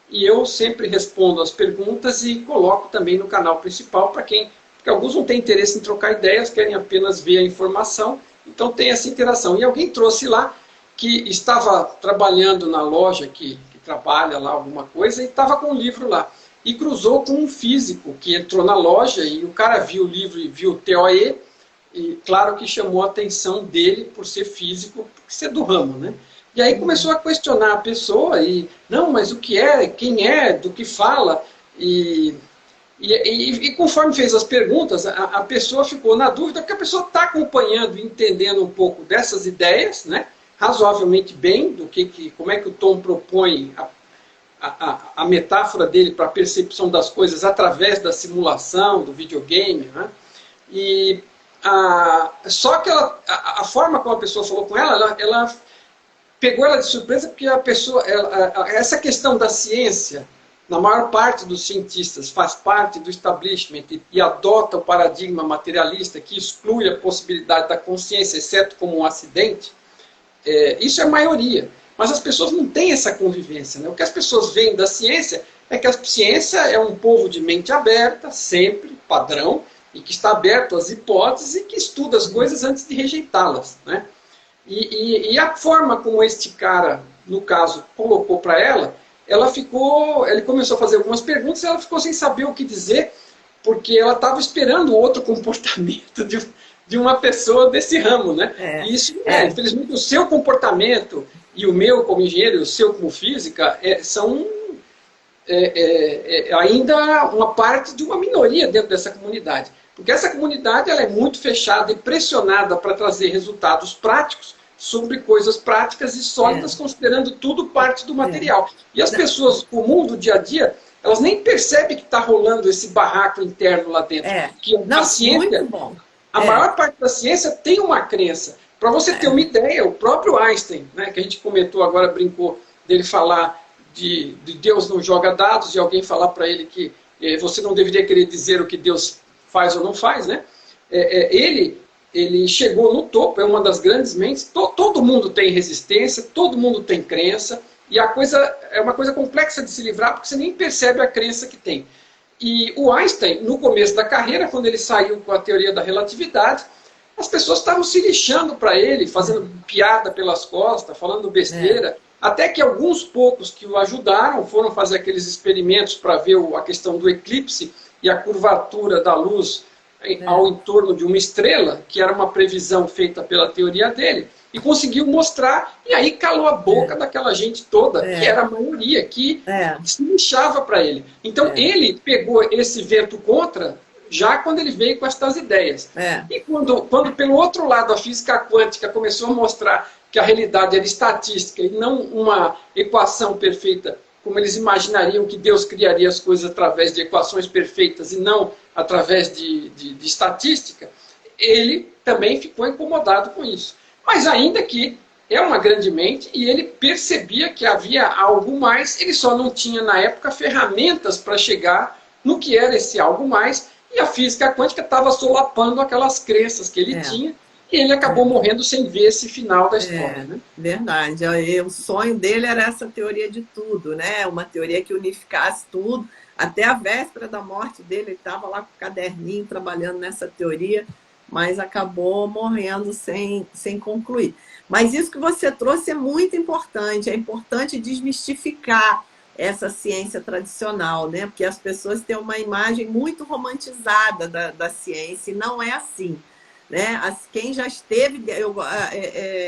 E eu sempre respondo as perguntas e coloco também no canal principal para quem... Porque alguns não têm interesse em trocar ideias, querem apenas ver a informação, então tem essa interação. E alguém trouxe lá que estava trabalhando na loja que trabalha lá alguma coisa e estava com um livro lá. E cruzou com um físico que entrou na loja e o cara viu o livro e viu o TOE e claro que chamou a atenção dele por ser físico, por ser do ramo, né? E aí começou a questionar a pessoa e, não, mas o que é, quem é, do que fala, e conforme fez as perguntas, a pessoa ficou na dúvida, porque a pessoa está acompanhando e entendendo um pouco dessas ideias, né, razoavelmente bem, como é que o Tom propõe a metáfora dele para a percepção das coisas através da simulação, do videogame, né, só que a forma como a pessoa falou com ela pegou ela de surpresa, porque a pessoa, essa questão da ciência, na maior parte dos cientistas, faz parte do establishment e adota o paradigma materialista que exclui a possibilidade da consciência, exceto como um acidente, isso é a maioria. Mas as pessoas não têm essa convivência, né? O que as pessoas veem da ciência é que a ciência é um povo de mente aberta, sempre, padrão, e que está aberto às hipóteses e que estuda as coisas antes de rejeitá-las, né? E a forma como este cara, no caso, colocou para ela, ele começou a fazer algumas perguntas e ela ficou sem saber o que dizer, porque ela estava esperando outro comportamento de uma pessoa desse ramo, né? E isso, infelizmente, o seu comportamento e o meu como engenheiro, e o seu como física, são ainda uma parte de uma minoria dentro dessa comunidade. Porque essa comunidade ela é muito fechada e pressionada para trazer resultados práticos sobre coisas práticas e sólidas, considerando tudo parte do material. E as pessoas comuns do dia a dia, elas nem percebem que está rolando esse barraco interno lá dentro. Que a ciência, a maior parte da ciência tem uma crença. Para você ter uma ideia, o próprio Einstein, né, que a gente comentou agora, brincou, dele falar de Deus não joga dados, e alguém falar para ele que você não deveria querer dizer o que Deus faz ou não faz, né? Ele chegou no topo, é uma das grandes mentes, todo mundo tem resistência, todo mundo tem crença, e a coisa é uma coisa complexa de se livrar, porque você nem percebe a crença que tem. E o Einstein, no começo da carreira, quando ele saiu com a teoria da relatividade, as pessoas estavam se lixando para ele, fazendo piada pelas costas, falando besteira, até que alguns poucos que o ajudaram foram fazer aqueles experimentos para ver a questão do eclipse e a curvatura da luz ao entorno de uma estrela, que era uma previsão feita pela teoria dele, e conseguiu mostrar, e aí calou a boca daquela gente toda, que era a maioria, que se lixava para ele. Então ele pegou esse vento contra, já quando ele veio com estas ideias. E quando pelo outro lado a física quântica começou a mostrar que a realidade era estatística e não uma equação perfeita, como eles imaginariam que Deus criaria as coisas através de equações perfeitas e não através de estatística, ele também ficou incomodado com isso. Mas ainda que é uma grande mente e ele percebia que havia algo mais, ele só não tinha na época ferramentas para chegar no que era esse algo mais, e a física quântica estava solapando aquelas crenças que ele tinha, e ele acabou morrendo sem ver esse final da história. Né? Verdade. O sonho dele era essa teoria de tudo, né? Uma teoria que unificasse tudo. Até a véspera da morte dele, ele estava lá com o caderninho trabalhando nessa teoria, mas acabou morrendo sem concluir. Mas isso que você trouxe é muito importante. É importante desmistificar essa ciência tradicional, né? Porque as pessoas têm uma imagem muito romantizada da ciência, e não é assim. Né? Quem já esteve...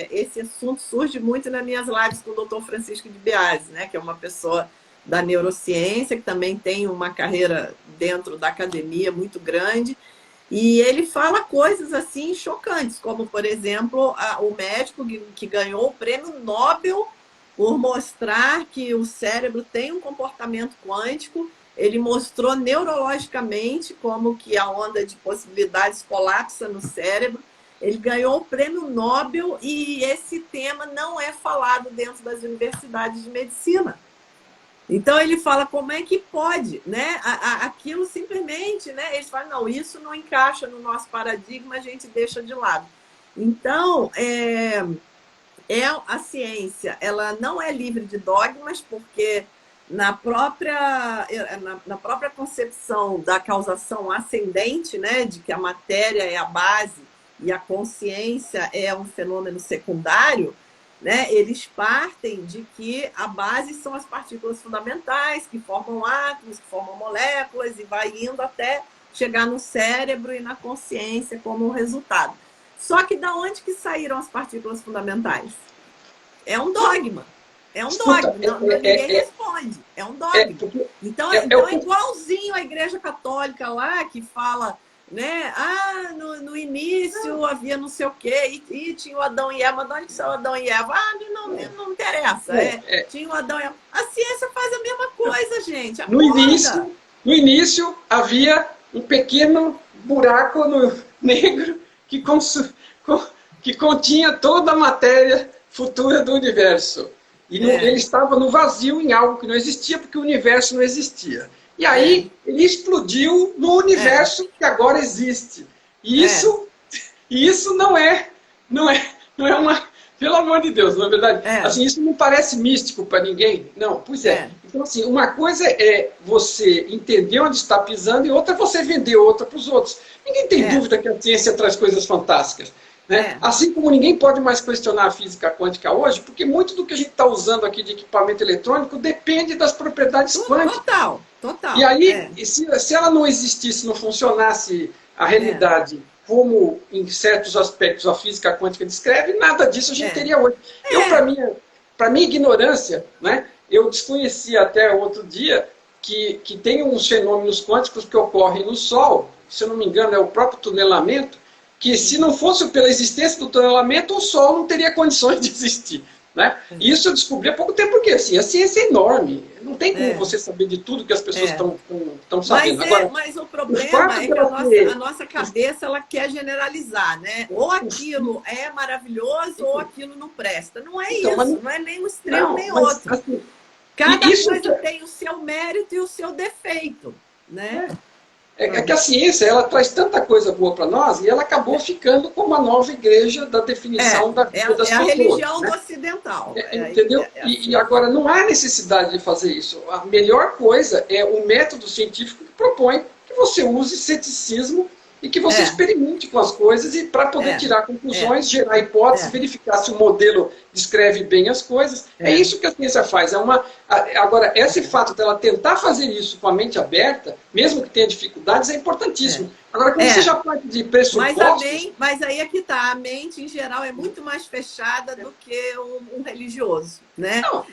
esse assunto surge muito nas minhas lives com o Dr. Francisco de Biasi, né? Que é uma pessoa da neurociência, que também tem uma carreira dentro da academia muito grande, e ele fala coisas assim chocantes, como, por exemplo, o médico que ganhou o prêmio Nobel por mostrar que o cérebro tem um comportamento quântico. Ele mostrou neurologicamente como que a onda de possibilidades colapsa no cérebro. Ele ganhou o prêmio Nobel e esse tema não é falado dentro das universidades de medicina. Então ele fala como é que pode, né? Aquilo simplesmente, né? Eles falam, não, isso não encaixa no nosso paradigma, a gente deixa de lado. Então, a ciência, ela não é livre de dogmas, porque na própria concepção da causação ascendente, né? De que a matéria é a base e a consciência é um fenômeno secundário, né? Eles partem de que a base são as partículas fundamentais, que formam átomos, que formam moléculas, e vai indo até chegar no cérebro e na consciência como resultado. Só que da onde que saíram as partículas fundamentais? É um dogma. É um dogma. Ninguém responde. É um dogma. Então é igualzinho a Igreja Católica lá, que fala... Né? No início havia não sei o quê, e tinha o Adão e Eva, mas de onde são Adão e Eva? Não interessa. Tinha o Adão e Eva. A ciência faz a mesma coisa, gente. No início havia um pequeno buraco negro que continha toda a matéria futura do universo. E ele estava no vazio, em algo que não existia, porque o universo não existia. E aí ele explodiu no universo que agora existe. E isso não é uma... Pelo amor de Deus, não é verdade? Assim, isso não parece místico para ninguém. Não, pois é. Então, assim, uma coisa é você entender onde está pisando e outra é você vender outra para os outros. Ninguém tem dúvida que a ciência traz coisas fantásticas. Né? Assim como ninguém pode mais questionar a física quântica hoje, porque muito do que a gente está usando aqui de equipamento eletrônico depende das propriedades quânticas. Total. E aí, se ela não existisse, não funcionasse a realidade como, em certos aspectos, a física quântica descreve, nada disso a gente teria hoje. Eu, para minha ignorância, né, eu desconhecia até outro dia que tem uns fenômenos quânticos que ocorrem no Sol, se eu não me engano, é o próprio tunelamento, que se não fosse pela existência do tunelamento, o Sol não teria condições de existir. Né? E isso eu descobri há pouco tempo, porque assim, a ciência é enorme. Não tem como você saber de tudo que as pessoas estão sabendo. Mas o problema é que a nossa cabeça ela quer generalizar. Né? Ou aquilo é maravilhoso, ou aquilo não presta. Não é isso, não é nem um extremo nem outro. Assim, cada coisa tem o seu mérito e o seu defeito. Né? É que a ciência ela traz tanta coisa boa para nós e ela acabou ficando como a nova igreja da definição da vida das pessoas. É a religião do ocidental. Entendeu? E agora não há necessidade de fazer isso. A melhor coisa é o método científico que propõe que você use ceticismo e que você experimente com as coisas e para poder tirar conclusões, gerar hipóteses, verificar se o modelo descreve bem as coisas. É isso que a ciência faz. Agora, esse fato dela tentar fazer isso com a mente aberta, mesmo que tenha dificuldades, é importantíssimo. Agora, quando você já parte de pressupostos... Mas aí é que tá. A mente, em geral, é muito mais fechada do que um religioso. Né? Não,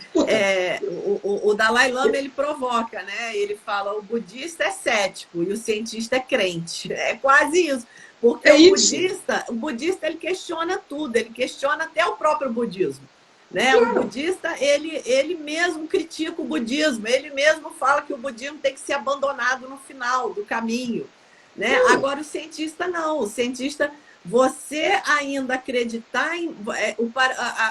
o Dalai Lama, ele provoca, né? Ele fala, o budista é cético e o cientista é crente. É quase isso. Porque o budista ele questiona tudo, ele questiona até o próprio budismo. Né? O budista, ele mesmo critica o budismo, ele mesmo fala que o budismo tem que ser abandonado no final do caminho. Né? Agora, o cientista não. O cientista, você ainda acreditar em...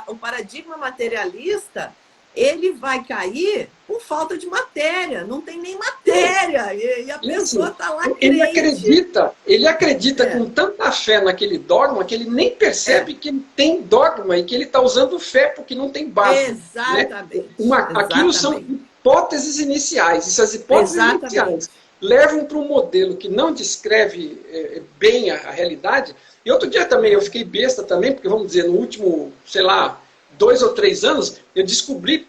O paradigma materialista, ele vai cair por falta de matéria. Não tem nem matéria. E a pessoa está lá crente. Ele acredita com tanta fé naquele dogma que ele nem percebe que ele tem dogma e que ele está usando fé porque não tem base. Exatamente. Né? Aquilo são hipóteses iniciais. Essas hipóteses iniciais levam para um modelo que não descreve bem a realidade. E outro dia também eu fiquei besta também, porque vamos dizer, no último, sei lá, 2 ou 3 anos, eu descobri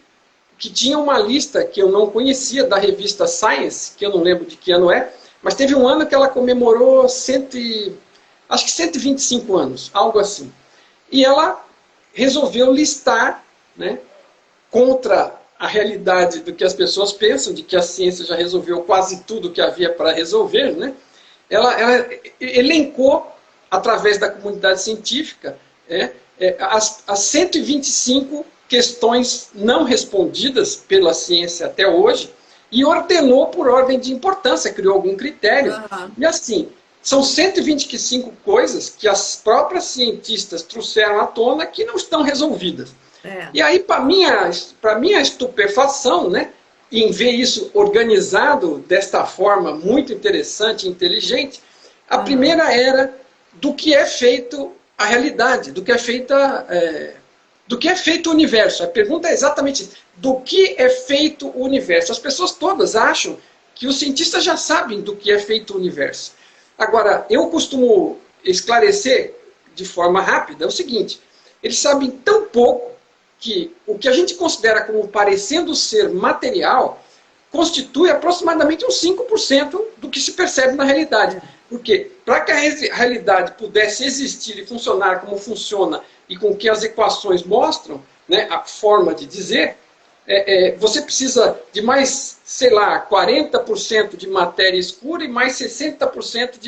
que tinha uma lista que eu não conhecia da revista Science, que eu não lembro de que ano é, mas teve um ano que ela comemorou acho que 125 anos, algo assim. E ela resolveu listar, né, contra a realidade do que as pessoas pensam, de que a ciência já resolveu quase tudo que havia para resolver, né? Ela elencou, através da comunidade científica, as 125 questões não respondidas pela ciência até hoje e ordenou por ordem de importância, criou algum critério. E assim, são 125 coisas que as próprias cientistas trouxeram à tona que não estão resolvidas. E aí, para minha estupefação, né, em ver isso organizado desta forma muito interessante e inteligente, a primeira era do que é feito a realidade, do que é feito o universo. A pergunta é exatamente isso. Do que é feito o universo? As pessoas todas acham que os cientistas já sabem do que é feito o universo. Agora, eu costumo esclarecer de forma rápida o seguinte: eles sabem tão pouco que o que a gente considera como parecendo ser material constitui aproximadamente uns 5% do que se percebe na realidade. Porque para que a realidade pudesse existir e funcionar como funciona e com que as equações mostram, né, a forma de dizer, você precisa de mais, sei lá, 40% de matéria escura e mais 60%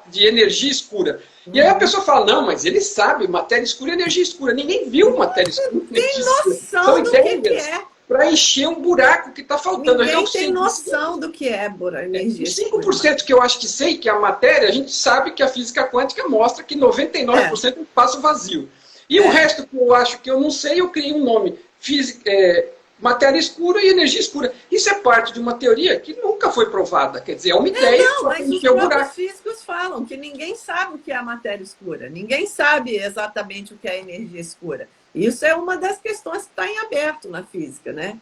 de energia escura. E aí a pessoa fala, não, mas ele sabe, matéria escura e energia escura. Ninguém viu matéria escura e energia escura. São ideias para encher um buraco que está faltando. Ninguém tem noção do que é energia escura. 5% que eu acho que sei que é a matéria, a gente sabe que a física quântica mostra que 99% é um espaço vazio. E o resto que eu acho que eu não sei, eu criei um nome. Matéria escura e energia escura. Isso é parte de uma teoria que nunca foi provada. Quer dizer, é uma ideia. Mas os próprios físicos falam que ninguém sabe o que é a matéria escura. Ninguém sabe exatamente o que é a energia escura. Isso é uma das questões que está em aberto na física, né?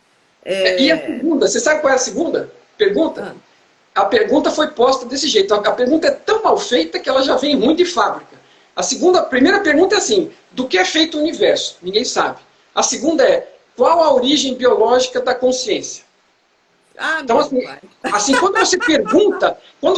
E a segunda, você sabe qual é a segunda pergunta? A pergunta foi posta desse jeito. A pergunta é tão mal feita que ela já vem ruim de fábrica. A primeira pergunta é assim: do que é feito o universo? Ninguém sabe. A segunda é: qual a origem biológica da consciência? Então, assim, quando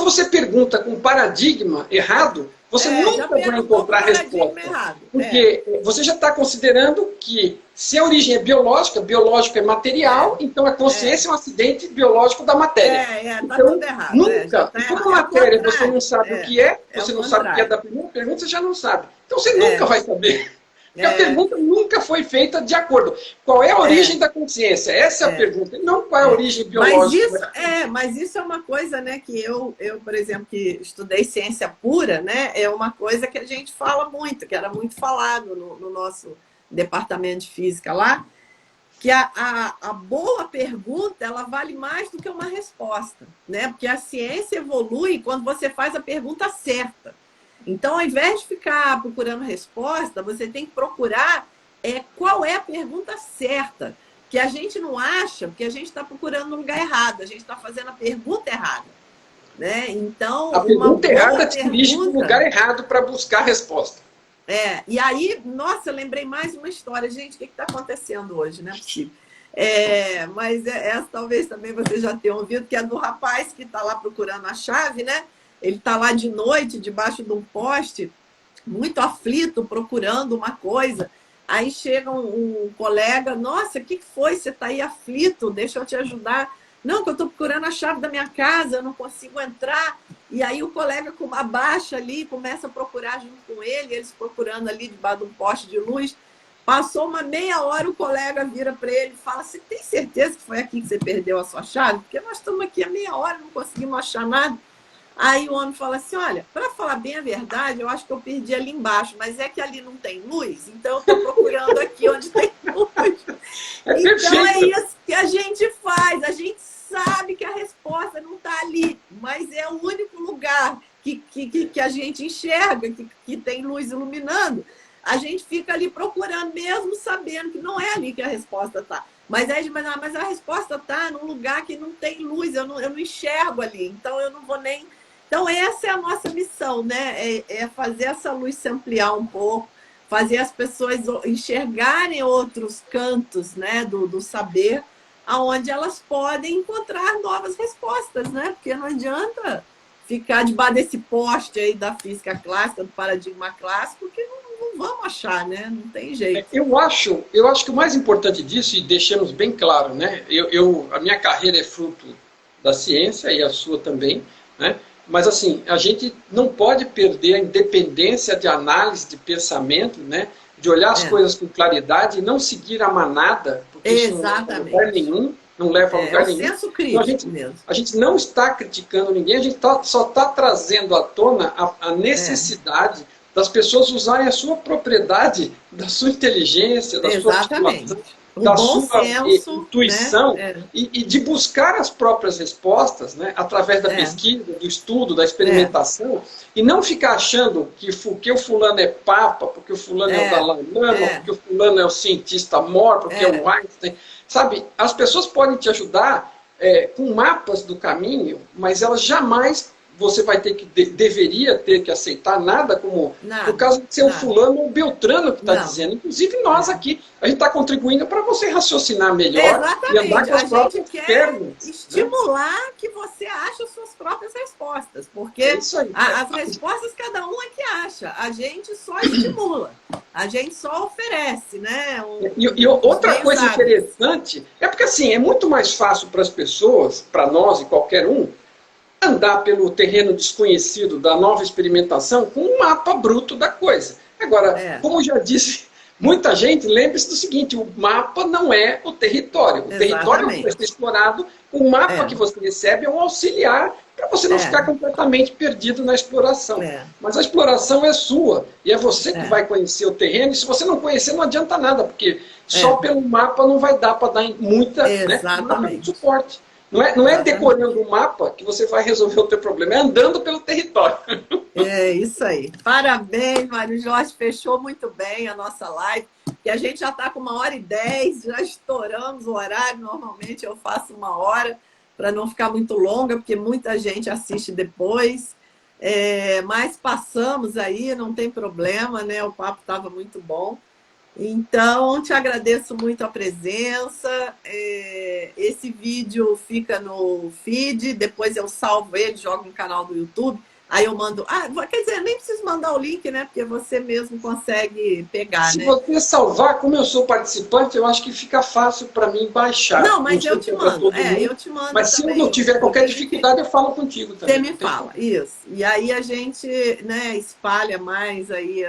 você pergunta com paradigma errado, você nunca vai encontrar resposta. Porque você já está considerando que, se a origem é biológica, biológico é material, então a consciência é um acidente biológico da matéria. Tá tudo errado. Nunca. E como a matéria você não sabe o que é, você não sabe o que é da primeira pergunta, você já não sabe. Então você nunca vai saber. Porque a pergunta nunca foi feita de acordo. Qual é a origem da consciência? Essa é a pergunta. Não qual é a origem biológica. Mas isso é uma coisa, né, que eu, por exemplo, que estudei ciência pura, né, é uma coisa que a gente fala muito, que era muito falado no nosso departamento de física lá, que a boa pergunta, ela vale mais do que uma resposta, né? Porque a ciência evolui quando você faz a pergunta certa. Então, ao invés de ficar procurando resposta, você tem que procurar qual é a pergunta certa. Que a gente não acha, porque a gente está procurando no lugar errado, a gente está fazendo a pergunta errada. Né? Então, a pergunta errada te dirige para o lugar errado para buscar a resposta. E aí, nossa, eu lembrei mais uma história. Gente, o que está acontecendo hoje? Não é possível. Mas essa talvez também você já tenha ouvido, que é do rapaz que está lá procurando a chave, né? Ele está lá de noite, debaixo de um poste, muito aflito, procurando uma coisa. Aí chega um colega, nossa, o que foi? Você está aí aflito? Deixa eu te ajudar. Não, que eu estou procurando a chave da minha casa, eu não consigo entrar. E aí o colega abaixa ali, começa a procurar junto com ele, eles procurando ali debaixo de um poste de luz. Passou uma meia hora, o colega vira para ele e fala: você tem certeza que foi aqui que você perdeu a sua chave? Porque nós estamos aqui há meia hora, não conseguimos achar nada. Aí o homem fala assim: olha, para falar bem a verdade, eu acho que eu perdi ali embaixo, mas é que ali não tem luz, então eu estou procurando aqui onde tem luz. É Então é perfeito. isso que a gente faz. A gente sabe que a resposta não está ali, mas é o único lugar que a gente enxerga, que tem luz iluminando. A gente fica ali procurando, mesmo sabendo que não é ali que a resposta está. Mas a resposta está num lugar que não tem luz, eu não enxergo ali, então eu não vou nem. Então, essa é a nossa missão, né? É fazer essa luz se ampliar um pouco, fazer as pessoas enxergarem outros cantos, né, do saber, aonde elas podem encontrar novas respostas, né? Porque não adianta ficar debaixo desse poste aí da física clássica, do paradigma clássico, que não vamos achar, né? Não tem jeito. Eu acho que o mais importante disso, e deixamos bem claro, né? A minha carreira é fruto da ciência e a sua também, né? Mas assim, a gente não pode perder a independência de análise, de pensamento, né? De olhar as coisas com claridade e não seguir a manada, porque isso não leva a lugar nenhum, não leva a lugar nenhum. Senso crítico Então, mesmo. a gente não está criticando ninguém, a gente só está trazendo à tona a necessidade das pessoas usarem a sua propriedade, da sua inteligência, da sua articulação, da sua intuição, né? e de buscar as próprias respostas, né, através da pesquisa, do estudo, da experimentação, e não ficar achando que porque o fulano é papa, porque o fulano é o Dalai Lama, porque o fulano é o cientista mor, porque é o Einstein. Sabe, as pessoas podem te ajudar com mapas do caminho, mas elas jamais você vai ter que, deveria ter que aceitar nada como, por causa de ser o fulano ou o beltrano que está dizendo. Inclusive nós aqui, a gente está contribuindo para você raciocinar melhor e andar com as próprias pernas. Estimular que você ache as suas próprias respostas, porque as respostas cada um é que acha, a gente só estimula, a gente só oferece, né? E outra coisa interessante é porque assim, é muito mais fácil para as pessoas, para nós e qualquer um, andar pelo terreno desconhecido da nova experimentação com um mapa bruto da coisa. Agora, como já disse muita gente, lembre-se do seguinte, o mapa não é o território. O território que vai ser explorado, o mapa que você recebe é um auxiliar para você não ficar completamente perdido na exploração. Mas a exploração é sua, e é você que vai conhecer o terreno, e se você não conhecer, não adianta nada, porque só pelo mapa não vai dar para dar muita suporte. Não é decorando o mapa que você vai resolver o teu problema, é andando pelo território. É isso aí. Parabéns, Mário Jorge, fechou muito bem a nossa live, que a gente já está com 1h10, já estouramos o horário, normalmente eu faço 1 hora, para não ficar muito longa, porque muita gente assiste depois, mas passamos aí, não tem problema, né? O papo estava muito bom. Então, te agradeço muito a presença. Esse vídeo fica no feed, depois eu salvo ele, jogo no canal do YouTube. Aí eu mando... quer dizer, nem preciso mandar o link, né? Porque você mesmo consegue pegar, Se né? você salvar, como eu sou participante, eu acho que fica fácil para mim baixar. Não, mas eu te mando. Eu te mando. Mas se eu não tiver qualquer dificuldade, eu falo contigo também. Você me fala, isso. E aí a gente, né, espalha mais aí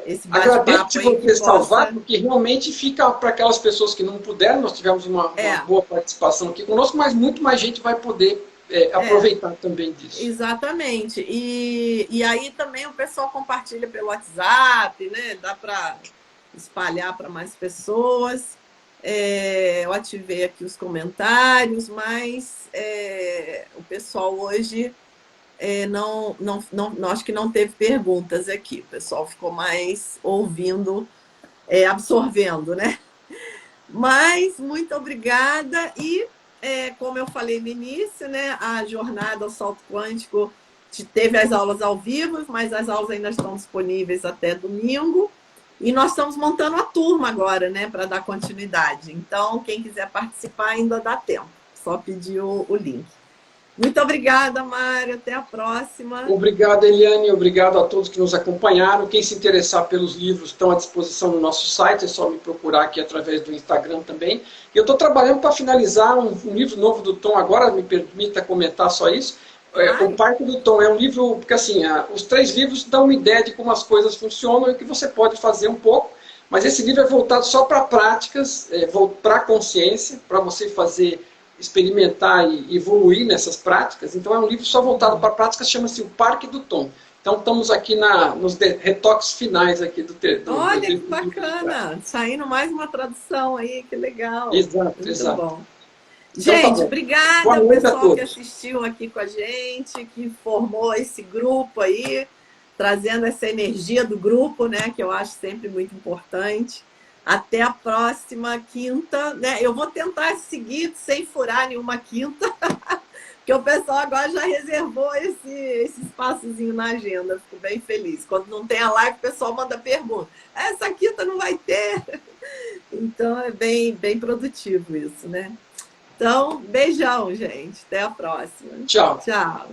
esse bate-papo. Agradeço se você salvar, porque realmente fica para aquelas pessoas que não puderam. Nós tivemos uma boa participação aqui conosco, mas muito mais gente vai poder aproveitar também disso. Exatamente. E aí também o pessoal compartilha pelo WhatsApp, né? Dá para espalhar para mais pessoas. Eu ativei aqui os comentários, mas o pessoal hoje não, acho que não teve perguntas aqui. O pessoal ficou mais ouvindo, absorvendo, né? Mas muito obrigada e como eu falei no início, né, a jornada ao salto quântico teve as aulas ao vivo, mas as aulas ainda estão disponíveis até domingo. E nós estamos montando a turma agora, né, para dar continuidade. Então, quem quiser participar ainda dá tempo. Só pedir o link. Muito obrigada, Mário. Até a próxima. Obrigado, Eliane. Obrigado a todos que nos acompanharam. Quem se interessar pelos livros estão à disposição no nosso site. É só me procurar aqui através do Instagram também. Eu estou trabalhando para finalizar um livro novo do Tom agora. Me permita comentar só isso. O Parque do Tom é um livro, porque assim, os 3 livros dão uma ideia de como as coisas funcionam e o que você pode fazer um pouco, mas esse livro é voltado só para práticas, para a consciência, para você fazer experimentar e evoluir nessas práticas. Então é um livro só voltado para práticas, chama-se O Parque do Tom. Então estamos aqui nos retoques finais aqui do Olha que bacana, saindo mais uma tradução aí, que legal. Exato, muito exato. bom. Então, Gente, tá bom. obrigada ao pessoal que assistiu aqui com a gente, que formou esse grupo aí, trazendo essa energia do grupo, né, que eu acho sempre muito importante. Até a próxima quinta, né? Eu vou tentar seguir sem furar nenhuma quinta, porque o pessoal agora já reservou esse espaçozinho na agenda. Fico bem feliz. Quando não tem a live, o pessoal manda pergunta. Essa quinta não vai ter? Então é bem produtivo isso, né? Então, beijão, gente. Até a próxima. Tchau. Tchau.